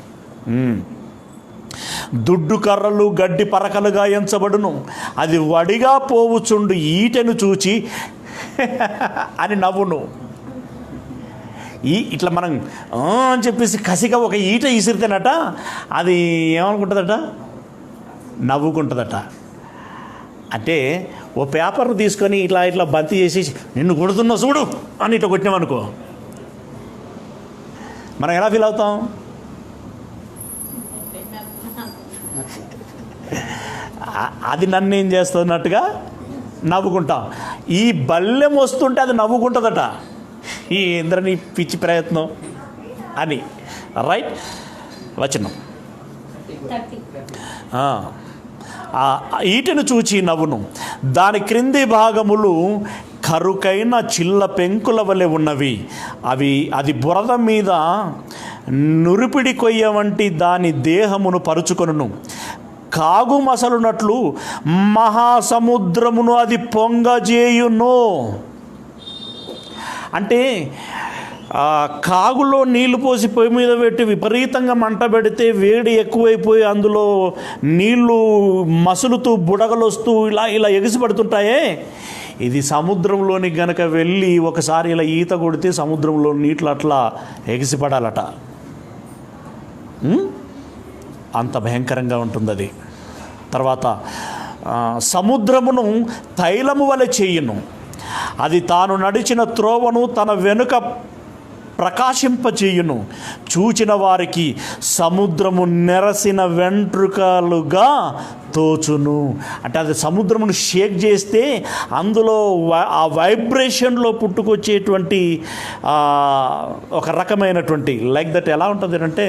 దుడ్డు కర్రలు గడ్డి పరకలుగా ఎంచబడును, అది వడిగా పోవుచుండు ఈటెను చూచి అని నవ్వును. ఇట్లా మనం అని చెప్పేసి కసిగా ఒక ఈట ఇసిరితేనట అది ఏమనుకుంటుందట? నవ్వుకుంటుందట. అంటే ఓ పేపర్ తీసుకొని ఇట్లా బంతి చేసి నిన్ను కొడుతున్నా చూడు అని ఇట్లా కొట్టినామనుకో, మనం ఎలా ఫీల్ అవుతాం? అది నన్ను ఏం చేస్తున్నట్టుగా నవ్వుకుంటాం. ఈ బల్లెం వస్తుంటే అది నవ్వుకుంటుందట, ఈ ఇంద్రని పిచ్చి ప్రయత్నం అని. రైట్, వచనం. ఈటను చూచి నవ్వును, దాని క్రింది భాగములు కరుకైన చిల్ల పెంకుల వలె ఉన్నవి, అది బురద మీద నురిపిడి కొయ్య వంటి దాని దేహమును పరుచుకొనును. కాగు మసలునట్లు మహాసముద్రమును అది పొంగజేయును. అంటే కాగులో నీళ్లు పోసి పొయ్యి మీద పెట్టి విపరీతంగా మంట పెడితే వేడి ఎక్కువైపోయి అందులో నీళ్లు మసులుతూ బుడగలు వస్తూ ఇలా ఎగిసిపడుతుంటాయే, ఇది సముద్రంలోని గనక వెళ్ళి ఒకసారి ఇలా ఈత కొడితే సముద్రంలో నీళ్ళు అట్లా ఎగిసిపడాలట. అంత భయంకరంగా ఉంటుంది అది. తర్వాత సముద్రమును తైలము వలె చేయును, అది తాను నడిచిన త్రోవను తన వెనుక ప్రకాశింపచేయును. చూచిన వారికి సముద్రము నెరసిన వెంట్రుకలుగా తోచును. అంటే అది సముద్రమును షేక్ చేస్తే అందులో ఆ వైబ్రేషన్లో పుట్టుకొచ్చేటువంటి ఒక రకమైనటువంటి లైక్ దట్ ఎలా ఉంటుంది అంటే,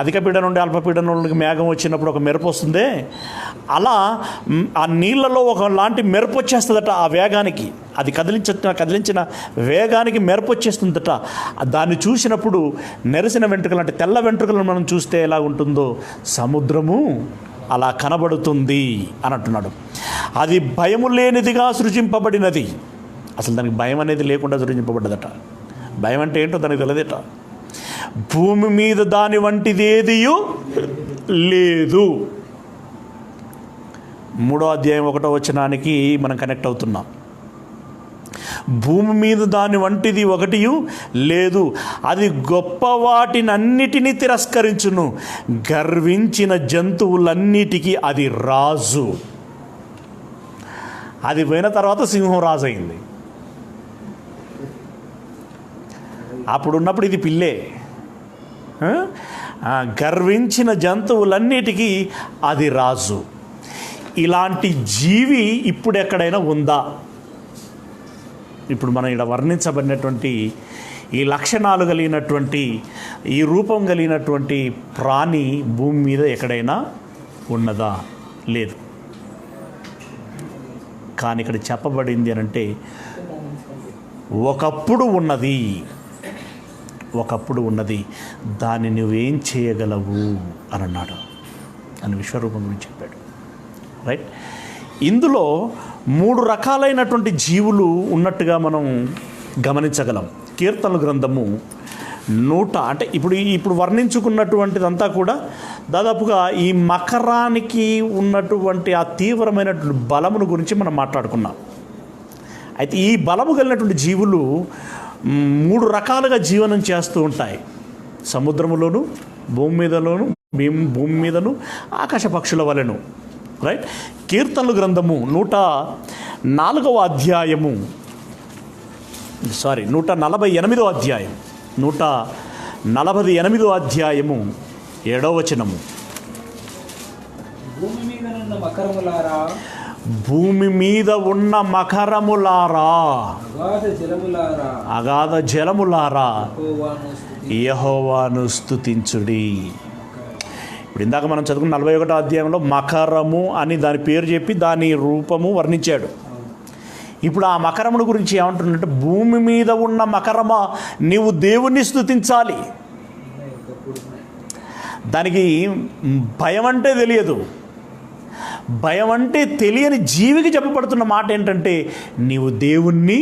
అధిక పీడన నుండి అల్పపీడన నుండి మేఘం వచ్చినప్పుడు ఒక మెరుపు వస్తుంది, అలా ఆ నీళ్ళలో ఒకలాంటి మెరుపు వచ్చేస్తుందట. ఆ వేగానికి, అది కదిలించిన వేగానికి మెరుపు వచ్చేస్తుందట. దాన్ని చూసినప్పుడు నెరసిన వెంట్రుకలు, అంటే తెల్ల వెంట్రుకలను మనం చూస్తే ఎలా ఉంటుందో సముద్రము అలా కనబడుతుంది అని అంటున్నాడు. అది భయము లేనిదిగా సృజింపబడినది. అసలు దానికి భయం అనేది లేకుండా సృజింపబడ్డదట. భయం అంటే ఏంటో దానికి తెలియదట. భూమి మీద దాని వంటిది ఏదియు లేదు. 3వ అధ్యాయం 1వ వచనానికి మనం కనెక్ట్ అవుతున్నాం. భూమి మీద దాని వంటిది ఒకటియు లేదు, అది గొప్ప వాటినన్నిటినీ తిరస్కరించును, గర్వించిన జంతువులన్నిటికీ అది రాజు. అది పోయిన తర్వాత సింహం రాజు అయింది. అప్పుడున్నప్పుడు ఇది పిల్లే. గర్వించిన జంతువులన్నిటికీ అది రాజు. ఇలాంటి జీవి ఇప్పుడు ఎక్కడైనా ఉందా? ఇప్పుడు మనం ఇక్కడ వర్ణించబడినటువంటి ఈ లక్షణాలు కలిగినటువంటి, ఈ రూపం కలిగినటువంటి ప్రాణి భూమి మీద ఎక్కడైనా ఉన్నదా? లేదు. కానీ ఇక్కడ చెప్పబడింది అనంటే ఒకప్పుడు ఉన్నది, దాన్ని నువ్వేం చేయగలవు అని అన్నాడు, అని విశ్వరూపం గురించి చెప్పాడు. రైట్. ఇందులో 3 రకాలైనటువంటి జీవులు ఉన్నట్టుగా మనం గమనించగలం. కీర్తనల గ్రంథము అంటే ఇప్పుడు వర్ణించుకున్నటువంటిదంతా కూడా దాదాపుగా ఈ మకరానికి ఉన్నటువంటి ఆ తీవ్రమైనటువంటి బలమును గురించి మనం మాట్లాడుకున్నాం. అయితే ఈ బలము కలిగినటువంటి జీవులు 3 రకాలుగా జీవనం చేస్తూ ఉంటాయి. సముద్రములోను, భూమి మీదను, ఆకాశ పక్షుల వలెను. రైట్. కీర్తనల గ్రంథము 148వ అధ్యాయము 148వ అధ్యాయం 148వ అధ్యాయము 7వ వచనము. భూమి మీద ఉన్న మకరములారా, అగాధ జలములారా యెహోవాను స్తుతించుడి. ఇప్పుడు ఇందాక మనం చదువుకున్న 41వ అధ్యాయంలో మకరము అని దాని పేరు చెప్పి దాని రూపము వర్ణించాడు. ఇప్పుడు ఆ మకరమును గురించి ఏమంటున్నట్టు, భూమి మీద ఉన్న మకరమా నీవు దేవుణ్ణి స్తుతించాలి. దానికి భయం అంటే తెలియదు. భయం అంటే తెలియని జీవికి చెప్పబడుతున్న మాట ఏంటంటే నీవు దేవుణ్ణి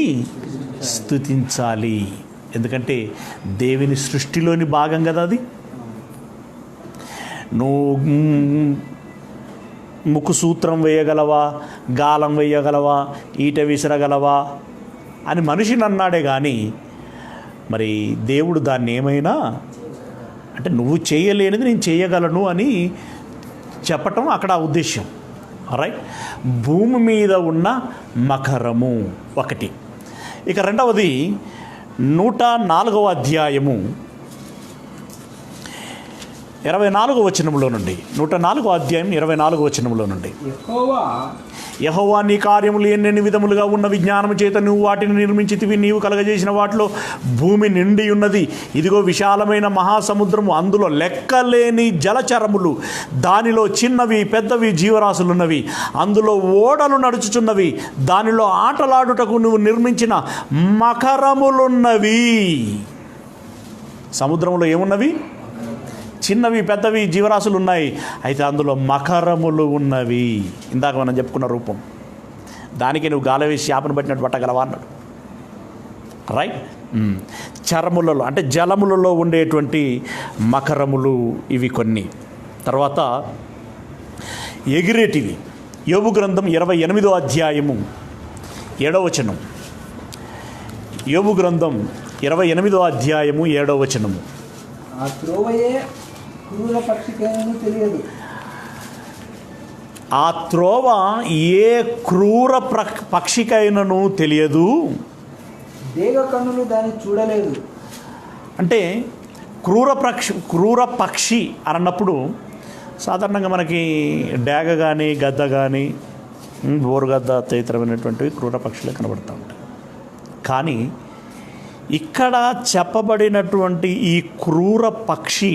స్తుతించాలి. ఎందుకంటే దేవుని సృష్టిలోని భాగం కదా అది. నువ్వు ముక్కు సూత్రం వేయగలవా, గాలం వేయగలవా, ఈట విసరగలవా అని మనిషిని అన్నాడే కానీ మరి దేవుడు దాన్ని ఏమైనా అంటే నువ్వు చేయలేనిది నేను చేయగలను అని చెప్పటం అక్కడ ఉద్దేశ్యం. రైట్. భూమి మీద ఉన్న మకరము ఒకటి. ఇక రెండవది 104వ అధ్యాయము 24వ వచనంలో నుండి, 104వ అధ్యాయం 24వ వచనంలో నుండి, యెహోవా నీ కార్యములు ఎన్నెన్ని విధములుగా ఉన్న విజ్ఞానము చేత నువ్వు వాటిని నిర్మించితివి. నీవు కలగజేసిన వాటిలో భూమి నిండి ఉన్నది. ఇదిగో విశాలమైన మహాసముద్రము, అందులో లెక్కలేని జలచరములు, దానిలో చిన్నవి పెద్దవి జీవరాశులున్నవి. అందులో ఓడలు నడుచుచున్నవి. దానిలో ఆటలాడుటకు నువ్వు నిర్మించిన మకరములున్నవి. సముద్రంలో ఏమున్నవి? చిన్నవి పెద్దవి జీవరాశులు ఉన్నాయి. అయితే అందులో మకరములు ఉన్నవి. ఇందాక మనం చెప్పుకున్న రూపం. దానికి నువ్వు గాలి వేసి చేపను పట్టినట్టు పట్టగలవా అన్నాడు. రైట్. చరములలో అంటే జలములలో ఉండేటువంటి మకరములు ఇవి కొన్ని. తర్వాత ఎగిరేటివి. యోబు గ్రంథం 28వ అధ్యాయము 7వ వచనం. యోబు గ్రంథం 28వ అధ్యాయము 7వ వచనము.
ఆ త్రోవయే క్రూర పక్షికైనను తెలియదు.
ఆ త్రోవ ఏ క్రూర పక్షికైనను తెలియదు.
దేగ కన్నులు దాన్ని చూడలేదు. అంటే
క్రూర పక్షి అన్నప్పుడు సాధారణంగా మనకి డేగ కానీ గద్ద కానీ బోరుగద్ద తదితరమైనటువంటివి క్రూర పక్షులే కనబడుతూ ఉంటాయి. కానీ ఇక్కడ చెప్పబడినటువంటి ఈ క్రూర పక్షి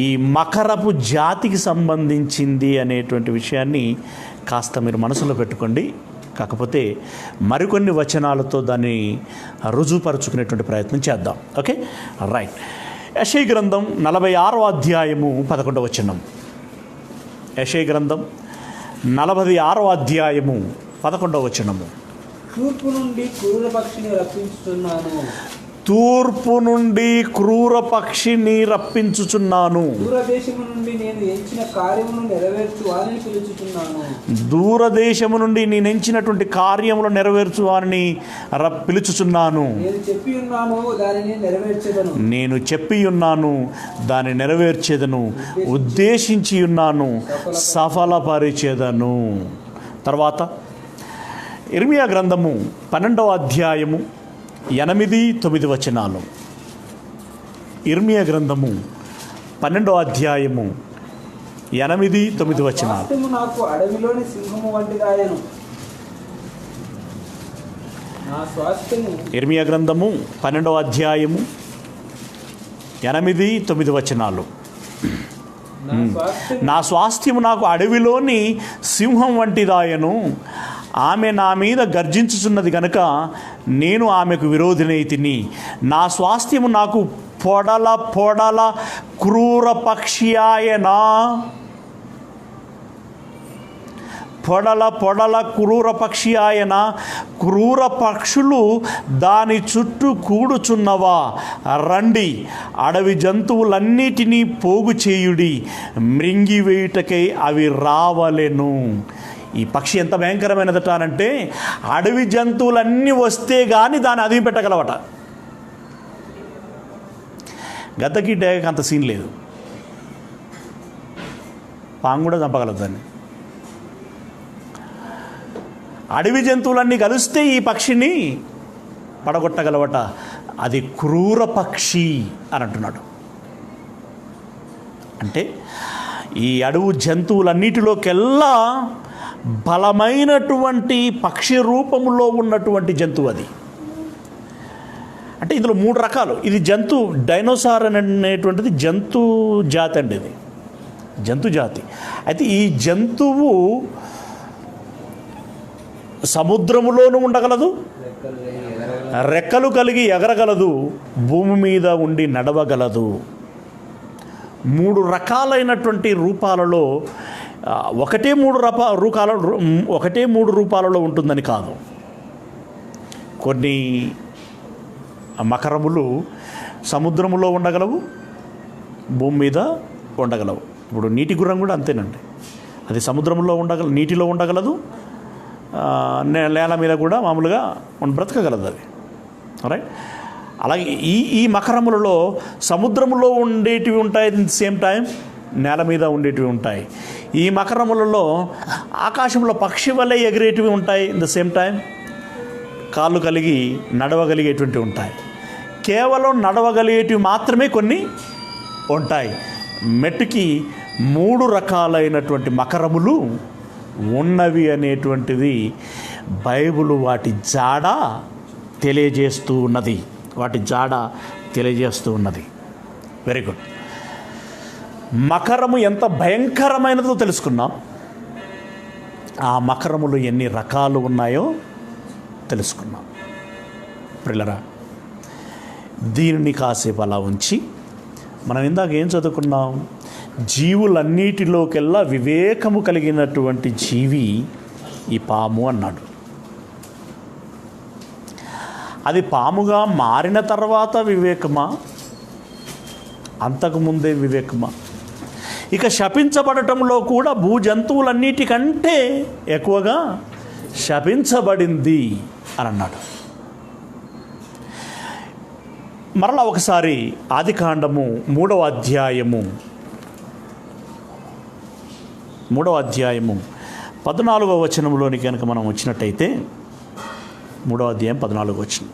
ఈ మకరపు జాతికి సంబంధించింది అనేటువంటి విషయాన్ని కాస్త మీరు మనసులో పెట్టుకోండి. కాకపోతే మరికొన్ని వచనాలతో దాన్ని రుజువుపరుచుకునేటువంటి ప్రయత్నం చేద్దాం. Okay, right. యెషయా గ్రంథం 46వ అధ్యాయము 11వ వచనం. యెషయా గ్రంథం 46వ అధ్యాయము 11వ వచనము.
తూర్పు నుండి క్రూర పక్షిని రప్పించుచున్నాను.
తూర్పు నుండి క్రూర పక్షిని రప్పించుచున్నాను.
దూరదేశము నుండి నేను ఎంచిన కార్యమును నెరవేర్చు వారిని పిలుచుచున్నాను.
దూరదేశము నుండి నేను ఎంచినటువంటి కార్యములు నెరవేర్చు వారిని పిలుచుచున్నాను.
నేను చెప్పి ఉన్నాను దానిని నెరవేర్చెదను.
నేను చెప్పి ఉన్నాను దాన్ని నెరవేర్చేదను. ఉద్దేశించి ఉన్నాను సఫలపరిచేదను. తర్వాత ఇర్మియా గ్రంథము 12వ అధ్యాయము 8-9 వచనాలు. ఇర్మియా గ్రంథము 12వ అధ్యాయము 8-9 వచనాలు.
నాకు అడవిలోని సింహము వంటిదాయను. నా స్వాస్థ్యము.
ఇర్మియా గ్రంథము 12వ అధ్యాయము 8-9 వచనాలు. నా స్వాస్థ్యము నాకు అడవిలోని సింహం వంటిదాయను. ఆమె నా మీద గర్జించుచున్నది గనుక నేను ఆమెకు విరోధినైతిని. నా స్వాస్థ్యము నాకు పొడల క్రూర పక్షి ఆయనా. పొడల పొడల క్రూర పక్షి ఆయన, క్రూర పక్షులు దాని చుట్టూ కూడుచున్నవా, రండి అడవి జంతువులన్నిటినీ పోగు చేయుడి, మృంగివేయుటకై అవి రావలెను. ఈ పక్షి ఎంత భయంకరమైనదట అంటే అడవి జంతువులన్నీ వస్తే కానీ దాన్ని అదిమి పెట్టగలవట. గద్దకి డేగకి అంత సీన్ లేదు, పాము కూడా చంపగలదు దాన్ని. అడవి జంతువులన్నీ కలిస్తే ఈ పక్షిని పడగొట్టగలవట. అది క్రూర పక్షి అని అంటున్నాడు. అంటే ఈ అడవు జంతువులన్నిటిలోకెల్లా బలమైనటువంటి పక్షి రూపంలో ఉన్నటువంటి జంతువు అది. అంటే ఇందులో 3 రకాలు. ఇది డైనోసార్ అనేటువంటిది జంతు జాతి అండి, ఇది జంతు జాతి. అయితే ఈ జంతువు సముద్రములోనూ ఉండగలదు, రెక్కలు కలిగి ఎగరగలదు, భూమి మీద ఉండి నడవగలదు. 3 రకాలైనటువంటి రూపాలలో ఒకటే 3 రూపాలలో ఉంటుందని కాదు. కొన్ని మకరములు సముద్రములో ఉండగలవు, భూమి మీద ఉండగలవు. ఇప్పుడు నీటి గుర్రం కూడా అంతేనండి, అది సముద్రంలో నీటిలో ఉండగలదు, నేల మీద కూడా మామూలుగా బ్రతకగలదు అది. రైట్. అలాగే ఈ మకరములలో సముద్రములో ఉండేటివి ఉంటాయి, అట్ ది సేమ్ టైం నేల మీద ఉండేటివి ఉంటాయి. ఈ మకరములలో ఆకాశంలో పక్షి వలె ఎగిరేటివి ఉంటాయి, ఇన్ ద సేమ్ టైం కాళ్ళు కలిగి నడవగలిగేటువంటివి ఉంటాయి. కేవలం నడవగలిగేటివి మాత్రమే కొన్ని ఉంటాయి. మెట్టుకి 3 రకాలైనటువంటి మకరములు ఉన్నవి అనేటువంటిది బైబిల్ వాటి జాడ తెలియజేస్తూ ఉన్నది. Very good. మకరము ఎంత భయంకరమైనదో తెలుసుకున్నాం. ఆ మకరములు ఎన్ని రకాలు ఉన్నాయో తెలుసుకున్నాం. ప్రియులారా, దీనిని కాసేపు అలా ఉంచి మనం ఇందాక ఏం చదువుకున్నాం? జీవులన్నిటిలోకెల్లా వివేకము కలిగినటువంటి జీవి ఈ పాము అన్నాడు. అది పాముగా మారిన తర్వాత వివేకమా, అంతకుముందే వివేకమా? ఇక శపించబడటంలో కూడా భూజంతువులన్నిటికంటే ఎక్కువగా శపించబడింది అని అన్నాడు. మరలా ఒకసారి ఆదికాండము 3వ అధ్యాయము 14వ వచనంలోని కనుక మనం వచ్చినట్టయితే, 3వ అధ్యాయం 14వ వచనం.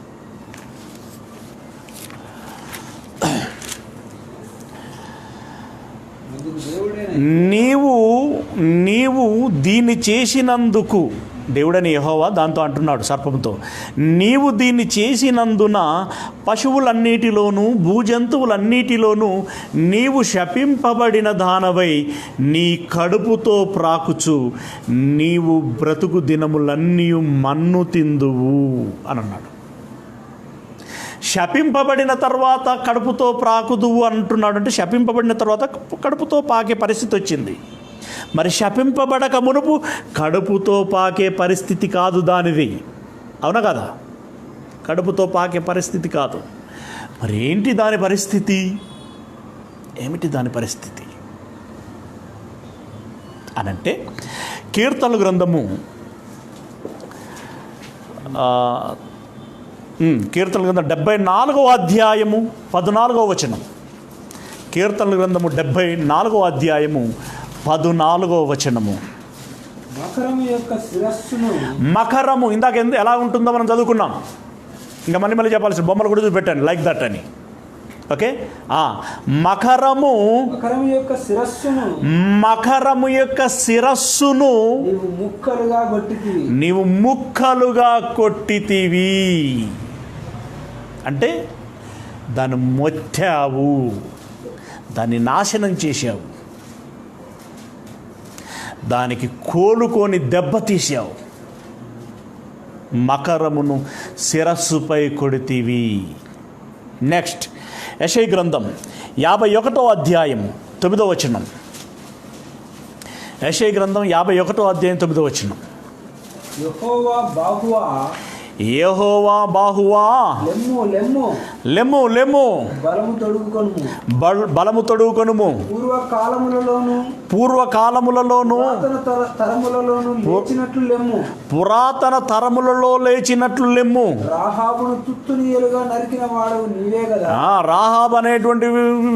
నీవు దీన్ని చేసినందుకు, దేవుడని యెహోవా దాంతో అంటున్నాడు సర్పంతో, నీవు దీన్ని చేసినందున పశువులన్నిటిలోనూ భూజంతువులన్నిటిలోనూ నీవు శపింపబడిన దానవై నీ కడుపుతో ప్రాకుచు నీవు బ్రతుకు దినములన్నీ మన్ను తిందువు అని అన్నాడు. శపింపబడిన తర్వాత కడుపుతో ప్రాకుదువు అంటున్నాడు. అంటే శపింపబడిన తర్వాత కడుపుతో పాకే పరిస్థితి వచ్చింది. మరి శపింపబడక మునుపు కడుపుతో పాకే పరిస్థితి కాదు దానిది, అవునా కదా? కడుపుతో పాకే పరిస్థితి కాదు. మరి ఏమిటి దాని పరిస్థితి అనంటే, కీర్తనల గ్రంథము 74వ అధ్యాయము 14వ వచనం. కీర్తనల గ్రంథము 74వ అధ్యాయము 14వ వచనము. మకరము ఇందాక ఎలా ఉంటుందో మనం చదువుకున్నాం. ఇంకా మళ్ళీ చెప్పాల్సిన బొమ్మలు కూడా చూపెట్టాను, లైక్ దట్ అని. ఓకే. మకరము యొక్క శిరస్సును నీవు ముక్కలుగా కొట్టితివి. అంటే దాన్ని మొత్తావు, దాన్ని నాశనం చేశావు, దానికి కోలుకొని దెబ్బతీసావు. మకరమును శిరస్సుపై కొడితివి. నెక్స్ట్, యెషయా గ్రంథం 51వ అధ్యాయం 9వ వచనం. యెషయా గ్రంథం 51వ అధ్యాయం 9వ వచనం.
యెహోవా బాహువా
యెహోవా బాహువా
లెమ్ము లెమ్ము
లెమ్ము లెమ్ము
బలము తొడుగుకొనుము.
బలము తొడుగుకొనుము. పూర్వకాలములలోను
తరములలోను లేచినట్లు లెమ్ము.
పురాతన తరములలో లేచినట్లు లెమ్ము.
రాహాబును తుత్తునియలుగా నరికిన వాడవు నీవే కదా.
రాహాబ్ అనేటువంటి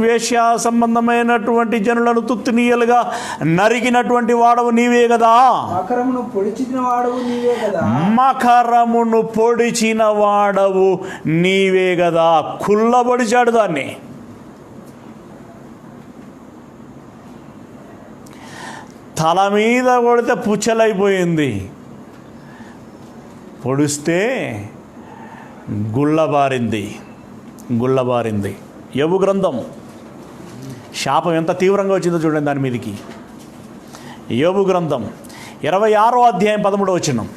వేశ్య సంబంధమైనటువంటి జనులను తుత్తునీయలుగా నరికినటువంటి వాడవు నీవే కదా.
మకరమును పొడిచిన వాడవు నీవే కదా.
మకరమును పొడిచిన వాడవు నీవే కదా. కుల్లబడిచాడు దాన్ని. తల మీద కొడితే పుచ్చలైపోయింది, పొడిస్తే గుల్లబారింది. యోబు గ్రంథం శాపం ఎంత తీవ్రంగా వచ్చిందో చూడండి దాని మీదకి. యోబు గ్రంథం 26వ అధ్యాయం 13వ వచనం.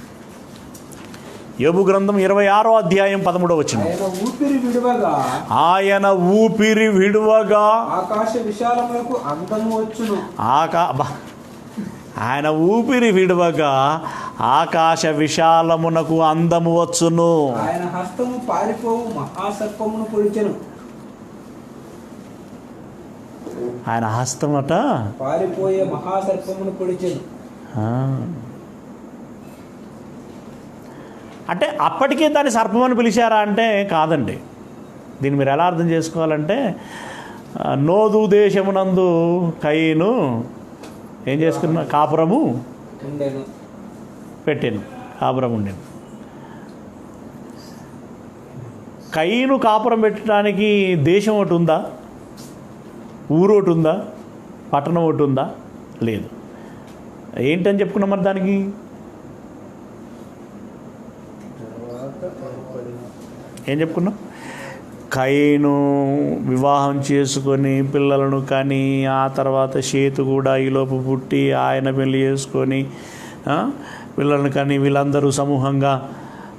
యోబు గ్రంథం 26వ అధ్యాయం 13వ వచనం. ఆయన ఊపిరి విడువగా
ఆకాశ విశాలములకు అందము వచ్చును.
ఆయన ఊపిరి విడువగా ఆకాశ విశాలమునకు అందము వచ్చును.
ఆయన హస్తము పారిపోవు మహాసర్పమును పొడిచెను.
ఆయన హస్తమట
పారిపోయే మహాసర్పమును పొడిచెను.
అంటే అప్పటికే దాన్ని సర్పమని పిలిచారా అంటే కాదండి. దీన్ని మీరు ఎలా అర్థం చేసుకోవాలంటే, నోదు దేశమునందు కయీను ఏం చేసుకున్నా, కాపురము పెట్టాను, కాపురం ఉండేను. కయీను కాపురం పెట్టడానికి దేశం ఒకటి ఉందా, ఊరు ఒకటి ఉందా, పట్టణం ఒకటి ఉందా? లేదు. ఏంటని చెప్పుకున్నాం మరి దానికి? ఏం చెప్పుకున్నాం? కయీను వివాహం చేసుకొని పిల్లలను కానీ, ఆ తర్వాత షేతు కూడా ఈలోపు పుట్టి ఆయన పెళ్లి చేసుకొని పిల్లలను కానీ, వీళ్ళందరూ సమూహంగా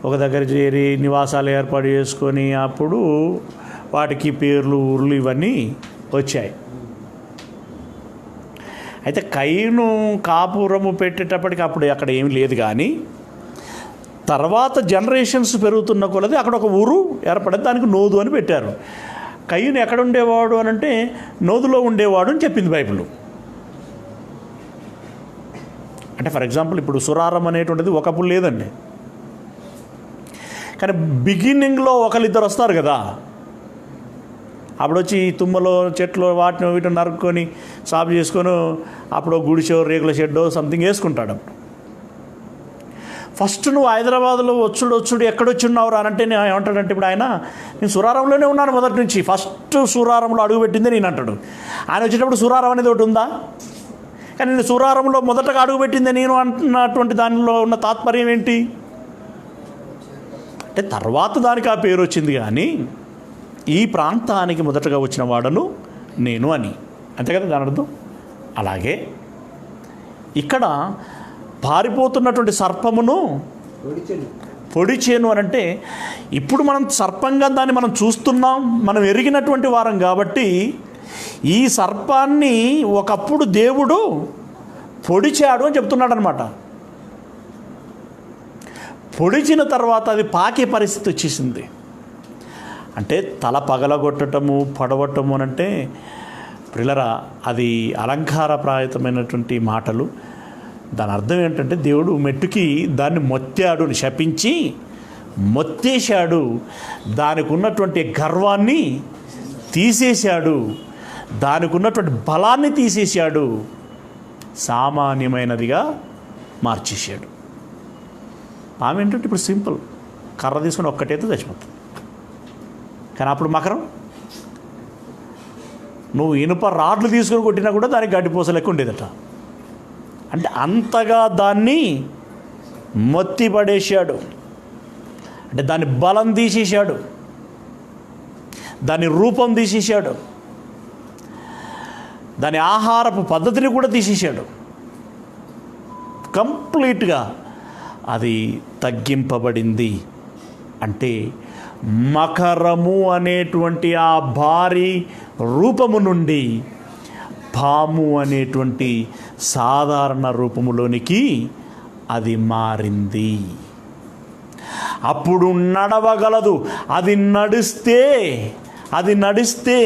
ఒక దగ్గర చేరి నివాసాలు ఏర్పాటు చేసుకొని అప్పుడు వాటికి పేర్లు, ఊర్లు ఇవన్నీ వచ్చాయి. అయితే కయీను కాపురము పెట్టేటప్పటికి అప్పుడు అక్కడ ఏమి లేదు. కానీ తర్వాత జనరేషన్స్ పెరుగుతున్న కొలది అక్కడ ఒక ఊరు ఏర్పడేది, దానికి నోదు అని పెట్టారు. కయీను ఎక్కడ ఉండేవాడు అని అంటే నోదులో ఉండేవాడు అని చెప్పింది బైబిల్. అంటే ఫర్ ఎగ్జాంపుల్ ఇప్పుడు సురారం అనేటువంటిది ఒకప్పుడు లేదండి. కానీ బిగినింగ్లో ఒకరిద్దరు వస్తారు కదా, అప్పుడు వచ్చి తుమ్మలో చెట్లు వాటిని వీటిని నరుక్కొని సాపు చేసుకొని అప్పుడు గుడిసో రేకుల షెడ్డో సంథింగ్ వేసుకుంటాడు. ఫస్ట్ నువ్వు హైదరాబాద్లో వచ్చుడు ఎక్కడొచ్చున్నావు అని అంటే నేను ఏమంటాడంటే, ఇప్పుడు ఆయన నేను సురారంలోనే ఉన్నాను మొదటి నుంచి, ఫస్ట్ సురారంలో అడుగుపెట్టిందే నేను అంటాడు. ఆయన వచ్చేటప్పుడు సురారం అనేది ఒకటి ఉందా? కానీ నేను సురారంలో మొదటగా అడుగుపెట్టిందే నేను అంటున్నటువంటి దానిలో ఉన్న తాత్పర్యం ఏంటి అంటే, తర్వాత దానికి ఆ పేరు వచ్చింది. కానీ ఈ ప్రాంతానికి మొదటగా వచ్చిన వాడను నేను అని, అంతే కదా దాని అర్థం. అలాగే ఇక్కడ పారిపోతున్నటువంటి సర్పమును పొడిచేను అని అంటే, ఇప్పుడు మనం సర్పంగా దాన్ని మనం చూస్తున్నాం, మనం ఎరిగినటువంటి వారం కాబట్టి ఈ సర్పాన్ని ఒకప్పుడు దేవుడు పొడిచాడు అని చెప్తున్నాడు అనమాట. పొడిచిన తర్వాత అది పాకే పరిస్థితి వచ్చేసింది. అంటే తల పగలగొట్టటము, పడవటము అని అంటే ప్రిలరా, అది అలంకారప్రాయతమైనటువంటి మాటలు. దాని అర్థం ఏంటంటే, దేవుడు మెట్టుకి దాన్ని మొత్తాడు, శపించి మొత్తేశాడు, దానికి ఉన్నటువంటి గర్వాన్ని తీసేశాడు, దానికి ఉన్నటువంటి బలాన్ని తీసేశాడు, సామాన్యమైనదిగా మార్చేశాడు. ఆమె ఏంటంటే ఇప్పుడు సింపుల్, కర్ర తీసుకొని ఒక్కటైతే చచ్చిపోతుంది. కానీ అప్పుడు మకరం, నువ్వు ఇనుప రాడ్లు తీసుకొని కొట్టినా కూడా దానికి గడ్డిపూస లెక్క ఉండేదట. అంటే అంతగా దాన్ని మొత్తి పడేశాడు. అంటే దాని బలం తీసేశాడు, దాని రూపం తీసేశాడు, దాని ఆహారపు పద్ధతిని కూడా తీసేశాడు. కంప్లీట్గా అది తగ్గింపబడింది. అంటే మకరము అనేటువంటి ఆ భారీ రూపము నుండి పాము అనేటువంటి సాధారణ రూపములోనికి అది మారింది. అప్పుడు నడవగలదు. అది నడిస్తే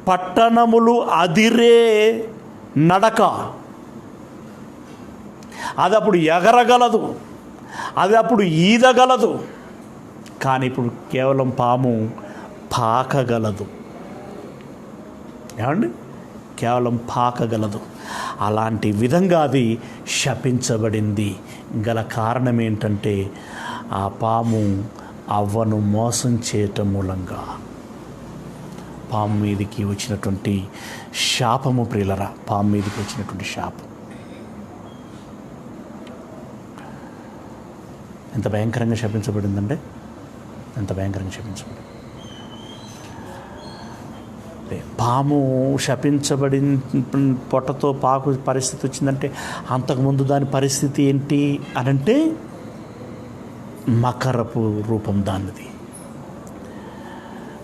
పట్టణములు అదిరే నడక. అది అప్పుడు ఎగరగలదు, అది అప్పుడు ఈదగలదు. కానీ ఇప్పుడు కేవలం పాము పాకగలదు. ఏమండి? కేవలం పాకగలదు. అలాంటి విధంగా అది శపించబడింది. గల కారణం ఏంటంటే ఆ పాము అవ్వను మోసం చేయటం మూలంగా పాము మీదకి వచ్చినటువంటి శాపము. ప్రియులరా, పాము మీదకి వచ్చినటువంటి శాపం ఎంత భయంకరంగా శపించబడిందంటే ఎంత భయంకరంగా శపించబడింది. పాము శపించబడి పొట్టతో పాకు పరిస్థితి వచ్చిందంటే అంతకుముందు దాని పరిస్థితి ఏంటి అనంటే మకరపు రూపం దానిది.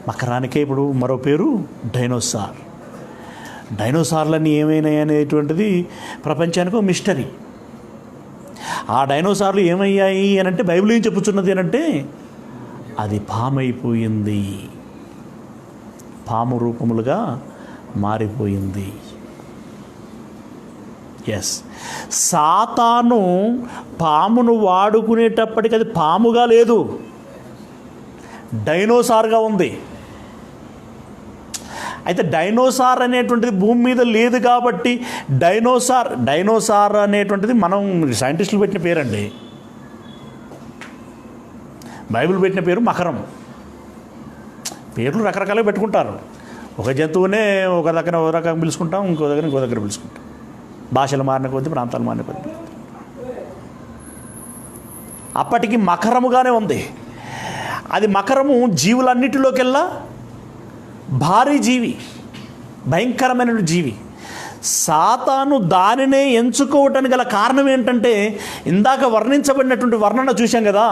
మకరానికే ఇప్పుడు మరో పేరు డైనోసార్. డైనోసార్లన్నీ ఏమైనాయి అనేటువంటిది ప్రపంచానికి ఒక మిస్టరీ. ఆ డైనోసార్లు ఏమయ్యాయి అనంటే బైబిల్ ఏం చెప్పుచున్నది అనంటే అది పామైపోయింది, పాము రూపములుగా మారిపోయింది. ఎస్, సాతాను పామును వాడుకునేటప్పటికి అది పాముగా లేదు, డైనోసార్గా ఉంది. అయితే డైనోసార్ అనేటువంటిది భూమి మీద లేదు కాబట్టి డైనోసార్ అనేటువంటిది మనం సైంటిస్టులు పెట్టిన పేరండి. బైబిల్ పెట్టిన పేరు మకరం. పేర్లు రకరకాలుగా పెట్టుకుంటారు. ఒక జంతువునే ఒక దగ్గర ఒక రకంగా పిలుచుకుంటాం, ఇంకో దగ్గర పిలుచుకుంటాం. భాషలు మారిన కొద్దీ, ప్రాంతాలు మారిన కొద్దీ. అప్పటికి మకరముగానే ఉంది. అది మకరము జీవులన్నిటిలోకెల్లా భారీ జీవి, భయంకరమైన జీవి. సాతాను దానినే ఎంచుకోవటానికి గల కారణం ఏంటంటే ఇందాక వర్ణించబడినటువంటి వర్ణన చూశాం కదా,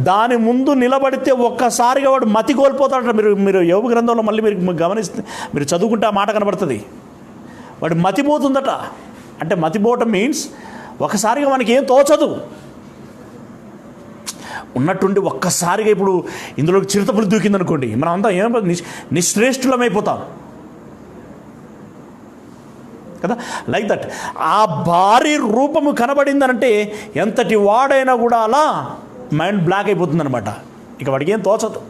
దాని ముందు నిలబడితే ఒక్కసారిగా వాడు మతి కోల్పోతాడట. మీరు యోబు గ్రంథంలో మళ్ళీ మీరు గమనిస్తే, మీరు చదువుకుంటే ఆ మాట కనబడుతుంది. వాడు మతిపోతుందట. అంటే మతిపోవటం మీన్స్ ఒకసారిగా మనకి ఏం తోచదు ఉన్నట్టుండి ఒక్కసారిగా ఇప్పుడు ఇందులోకి చిరుతపులు దూకిందనుకోండి, మనం అంతా ఏమైపో నిశ్రేష్ఠులమైపోతాం కదా. లైక్ దట్ ఆ భారీ రూపము కనబడిందనంటే ఎంతటి వాడైనా కూడా అలా మైండ్ బ్లాక్ అయిపోతుందన్నమాట. ఇక వాడికి ఏం తోచదు.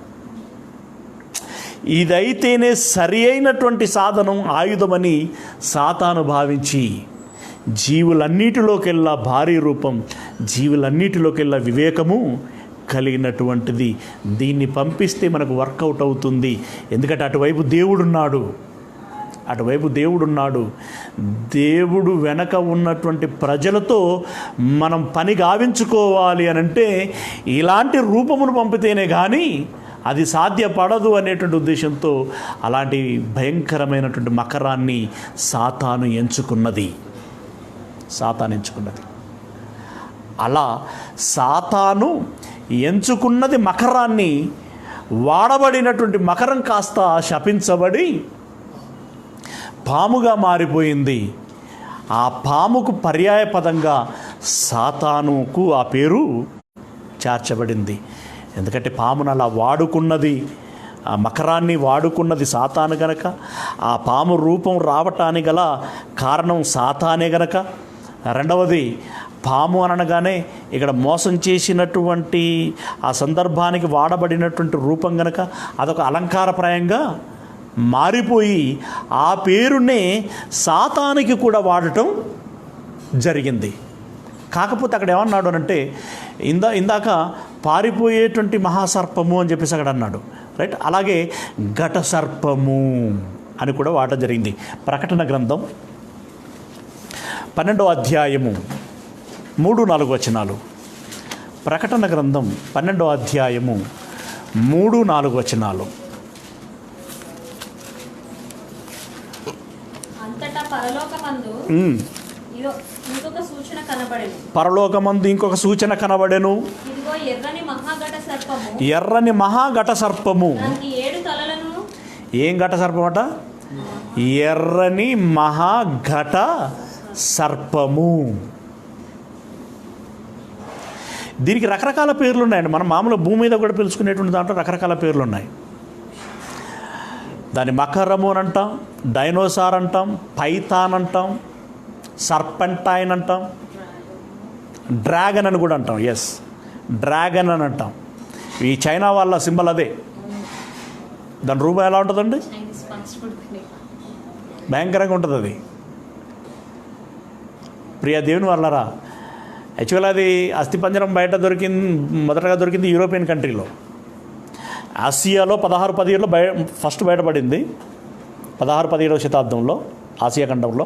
ఇదైతేనే సరి అయినటువంటి సాధనం, ఆయుధమని సాతాను భావించి జీవులన్నిటిలోకెల్లా భారీ రూపం, జీవులన్నిటిలోకెల్లా వివేకము కలిగినటువంటిది. దీన్ని పంపిస్తే మనకు వర్కౌట్ అవుతుంది. ఎందుకంటే అటువైపు దేవుడున్నాడు. దేవుడు వెనక ఉన్నటువంటి ప్రజలతో మనం పని గావించుకోవాలి అనంటే ఇలాంటి రూపమును పంపితేనే కానీ అది సాధ్యపడదు అనేటువంటి ఉద్దేశంతో అలాంటి భయంకరమైనటువంటి మకరాన్ని సాతాను ఎంచుకున్నది. అలా సాతాను ఎంచుకున్నది మకరాన్ని, వాడబడినటువంటి మకరం కాస్త శపించబడి పాముగా మారిపోయింది. ఆ పాముకు పర్యాయ పదంగా సాతానుకు ఆ పేరు చేర్చబడింది. ఎందుకంటే పామును అలా వాడుకున్నది, ఆ మకరాన్ని వాడుకున్నది సాతాను గనక, ఆ పాము రూపం రావటానికి గల కారణం సాతానే గనక. రెండవది, పాము అనగానే ఇక్కడ మోసం చేసినటువంటి ఆ సందర్భానికి వాడబడినటువంటి రూపం గనక అదొక అలంకారప్రాయంగా మారిపోయి ఆ పేరునే సాతానికి కూడా వాడటం జరిగింది. కాకపోతే అక్కడ ఏమన్నాడు అంటే ఇందాక పారిపోయేటువంటి మహాసర్పము అని చెప్పేసి అక్కడ అన్నాడు, రైట్. అలాగే ఘట సర్పము అని కూడా వాడటం జరిగింది. ప్రకటన గ్రంథం 12వ అధ్యాయము 3-4 వచనాలు. ప్రకటన గ్రంథం 12వ అధ్యాయము 3-4 వచనాలు. పరలోకమందు ఇంకొక సూచన కనబడెను. ఎర్రని మహాఘట సర్పము. ఏం ఘట సర్పం అట? ఎర్రని మహాఘట సర్పము. దీనికి రకరకాల పేర్లు ఉన్నాయండి. మనం మామూలు భూమి మీద కూడా పిలుచుకునేటువంటి దాంట్లో రకరకాల పేర్లు ఉన్నాయి. దాన్ని మకరము అని అంటాం, డైనోసార్ అంటాం, పైథాన్ అంటాం, సర్పెంటైన్ అంటాం, డ్రాగన్ అని కూడా అంటాం. ఎస్, డ్రాగన్ అని అంటాం. ఈ చైనా వాళ్ళ సింబల్ అదే. దాని రూపం ఎలా ఉంటుందండి? భయంకరంగా ఉంటుంది అది. ప్రియ దేవుని వాళ్ళరా, యాక్చువల్ అది అస్థిపంజరం మొదటగా దొరికింది యూరోపియన్ కంట్రీలో. ఆసియాలో 16-17లో ఫస్ట్ బయటపడింది. 16-17వ శతాబ్దంలో ఆసియా ఖండంలో.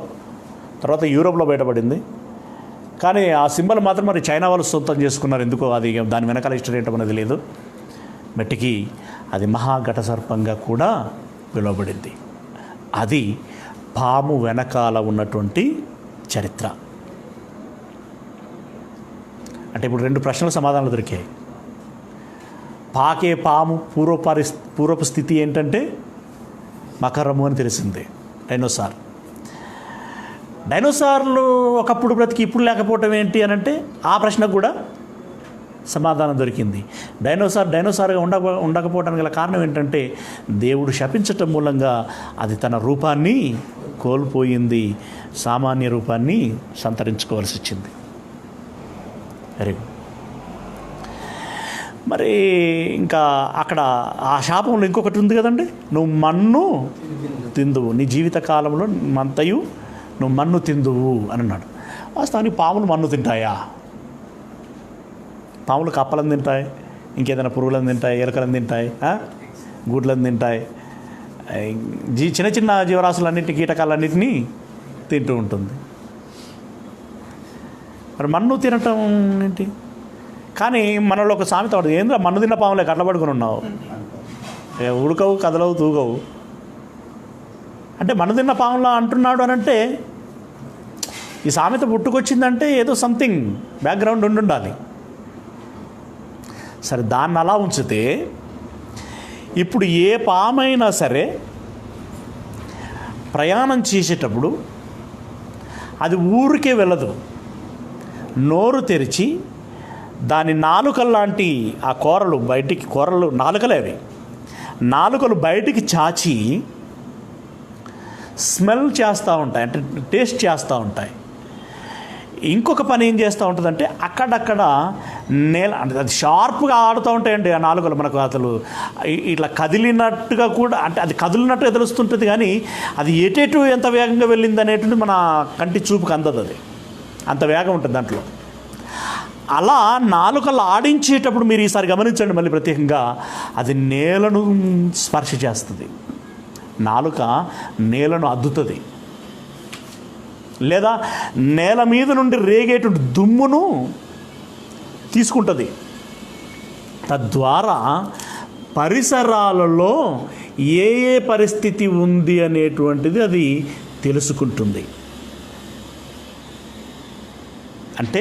తర్వాత యూరోప్లో బయటపడింది. కానీ ఆ సింబల్ మాత్రం మరి చైనా వాళ్ళు సొంతం చేసుకున్నారు. ఎందుకో అది దాని వెనకాల హిస్టరీ ఏంటో అనేది లేదు. మట్టికి అది మహాఘట సర్పంగా కూడా పిలువబడింది. అది పాము వెనకాల ఉన్నటువంటి చరిత్ర. అంటే ఇప్పుడు 2 ప్రశ్నలకు సమాధానాలు దొరికాయి. పాకే పాము పూర్వపు స్థితి ఏంటంటే మకరము అని తెలిసింది. డైనోసార్లు ఒకప్పుడు బ్రతికి ఇప్పుడు లేకపోవటం ఏంటి అని అంటే ఆ ప్రశ్నకు కూడా సమాధానం దొరికింది. డైనోసార్గా ఉండకపోవడానికి గల కారణం ఏంటంటే దేవుడు శపించటం మూలంగా అది తన రూపాన్ని కోల్పోయింది, సామాన్య రూపాన్ని సంతరించుకోవాల్సి వచ్చింది. Very good. మరి ఇంకా అక్కడ ఆ శాపంలో ఇంకొకటి ఉంది కదండి, నువ్వు మన్ను తిందువు, నీ జీవిత కాలంలో మంతయు నువ్వు మన్ను తిందువు అని అన్నాడు. వాస్తవానికి పాములు మన్ను తింటాయా? పాములు కప్పలను తింటాయి, ఇంకేదైనా పురుగులను తింటాయి, ఎలుకలను తింటాయి, గూడ్లను తింటాయి, చిన్న చిన్న జీవరాశులన్నింటినీ, కీటకాలన్నింటినీ తింటూ ఉంటుంది. మరి మన్ను తినటం ఏంటి? కానీ మనలో ఒక సామెత పడుతుంది, ఏంద్రా మన్ను తిన్న పాములే కట్లబడుకుని ఉన్నావు, ఉడకవు, కదలవు, తూగవు అంటే మన్ను తిన్న పాములా అంటున్నాడు అని అంటే ఈ సామెత పుట్టుకొచ్చిందంటే ఏదో సంథింగ్ బ్యాక్గ్రౌండ్ ఉండాలి. సరే, దాన్ని అలా ఉంచితే ఇప్పుడు ఏ పామైనా సరే ప్రయాణం చేసేటప్పుడు అది ఊరికే వెళ్ళదు. నోరు తెరిచి దాని నాలుకల్లాంటి ఆ కూరలు నాలుకలే, అవి నాలుకలు బయటికి చాచి స్మెల్ చేస్తూ ఉంటాయి, అంటే టేస్ట్ చేస్తూ ఉంటాయి. ఇంకొక పని ఏం చేస్తూ ఉంటుందంటే అక్కడక్కడ నేల, అంటే అది షార్ప్గా ఆడుతూ ఉంటాయండి ఆ నాలుకలు. మనకు అసలు ఇట్లా కదిలినట్టుగా కూడా, అంటే అది కదిలినట్టుగా తెలుస్తుంటుంది కానీ అది ఎటెటు ఎంత వేగంగా వెళ్ళింది అనేటువంటి మన కంటి చూపుకి అందదు. అది అంత వేగం ఉంటుంది దాంట్లో. అలా నాలుకలు ఆడించేటప్పుడు మీరు ఈసారి గమనించండి మళ్ళీ ప్రత్యేకంగా, అది నేలను స్పర్శ చేస్తుంది. నాలుక నేలను అద్దుతుంది, లేదా నేల మీద నుండి రేగేటువంటి దుమ్మును తీసుకుంటుంది. తద్వారా పరిసరాలలో ఏ ఏ పరిస్థితి ఉంది అనేటువంటిది అది తెలుసుకుంటుంది. అంటే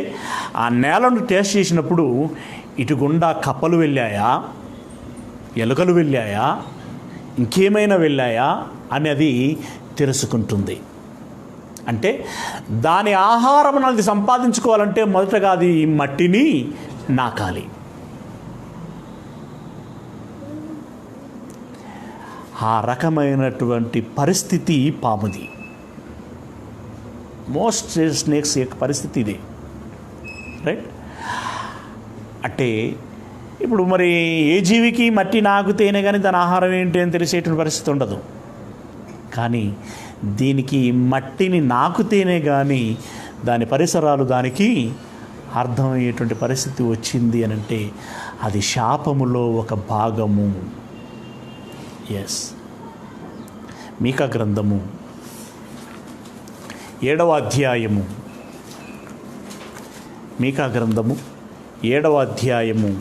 ఆ నేలను టేస్ట్ చేసినప్పుడు ఇటు గుండా కప్పలు వెళ్ళాయా, ఎలుకలు వెళ్ళాయా, ఇంకేమైనా వెళ్ళాయా అనేది తెలుసుకుంటుంది. అంటే దాని ఆహారం అనేది సంపాదించుకోవాలంటే మొదటగా అది మట్టిని నాకాలి. ఆ రకమైనటువంటి పరిస్థితి పాముది. మోస్ట్ స్నేక్స్ యొక్క పరిస్థితి ఇది, రైట్? అంటే ఇప్పుడు మరి ఏ జీవికి మట్టి నాకుతేనే కానీ దాని ఆహారం ఏంటి అని తెలిసేటువంటి పరిస్థితి ఉండదు. కానీ దీనికి మట్టిని నాకుతేనే కానీ దాని పరిసరాలు దానికి అర్థమయ్యేటువంటి పరిస్థితి వచ్చింది అని అంటే అది శాపములో ఒక భాగము. ఎస్, మీకా గ్రంథము 7వ అధ్యాయము, మీకా గ్రంథము 7వ అధ్యాయము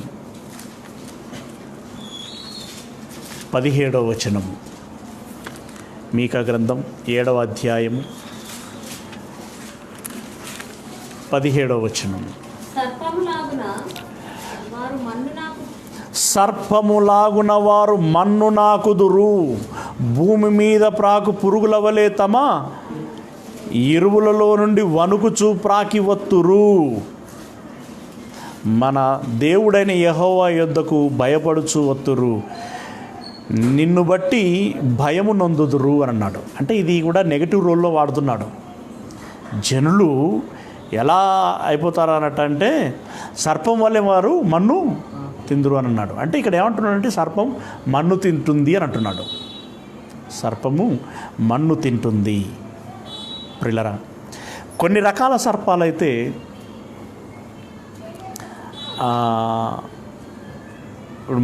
17వ వచనము. మీకా గ్రంథం 7వ అధ్యాయము 17వ వచనము. సర్పములాగున వారు మన్ను నాకుదురు, భూమి మీద ప్రాకు పురుగుల వలె తమ ఎరువులలో నుండి వణుకుచూ ప్రాకి వత్తురు. మన దేవుడైన యెహోవా యొద్దకు భయపడుచు వత్తురు, నిన్ను బట్టి భయము నొందుదురు అని అన్నాడు. అంటే ఇది కూడా నెగటివ్ రోల్లో వాడుతున్నాడు. జనులు ఎలా అయిపోతారు అన్నట్టంటే సర్పం వల్లే వారు మన్ను తిందురు అని అన్నాడు. అంటే ఇక్కడ ఏమంటున్నాడంటే సర్పం మన్ను తింటుంది అని అంటున్నాడు. సర్పము మన్ను తింటుంది. ప్రిలరా, కొన్ని రకాల సర్పాలైతే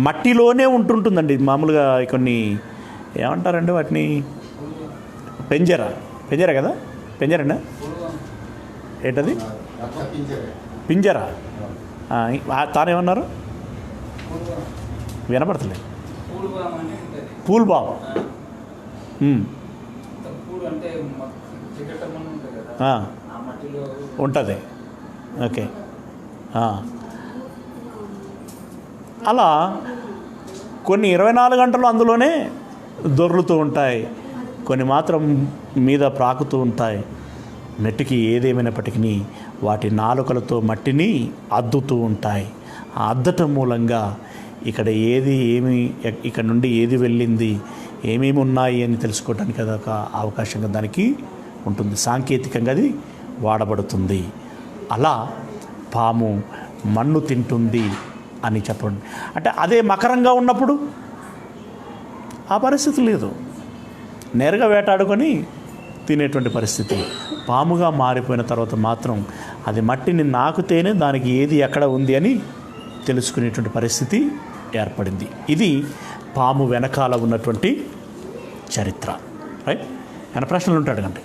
మట్టిలోనే ఉంటుంటుందండి. మామూలుగా కొన్ని ఏమంటారండి వాటిని, పెంజర కదా, పెంజరండి ఏంటది, పింజర. తానేమన్నారు వినపడతలేదు. పూల్బామ్. ఉంటుంది. ఓకే. అలా కొన్ని 24 గంటలు అందులోనే దొర్లుతూ ఉంటాయి, కొన్ని మాత్రం మీద ప్రాకుతూ ఉంటాయి. నెట్టికి ఏదేమైనప్పటికీ వాటి నాలుకలతో మట్టిని అద్దుతూ ఉంటాయి. ఆ అద్దటం మూలంగా ఇక్కడ ఇక్కడ నుండి ఏది వెళ్ళింది, ఏమేమి ఉన్నాయి అని తెలుసుకోవడానికి అదొక అవకాశంగా దానికి ఉంటుంది. సాంకేతికంగా అది వాడబడుతుంది. అలా పాము మన్ను తింటుంది అని చెప్పండి. అంటే అదే మకరంగా ఉన్నప్పుడు ఆ పరిస్థితి లేదు, నేరుగా వేటాడుకొని తినేటువంటి పరిస్థితి. పాముగా మారిపోయిన తర్వాత మాత్రం అది మట్టిని నాకుతేనే దానికి ఏది ఎక్కడ ఉంది అని తెలుసుకునేటువంటి పరిస్థితి ఏర్పడింది. ఇది పాము వెనకాల ఉన్నటువంటి చరిత్ర. రైట్? ఏమైనా ప్రశ్నలు ఉంటాడు కంటే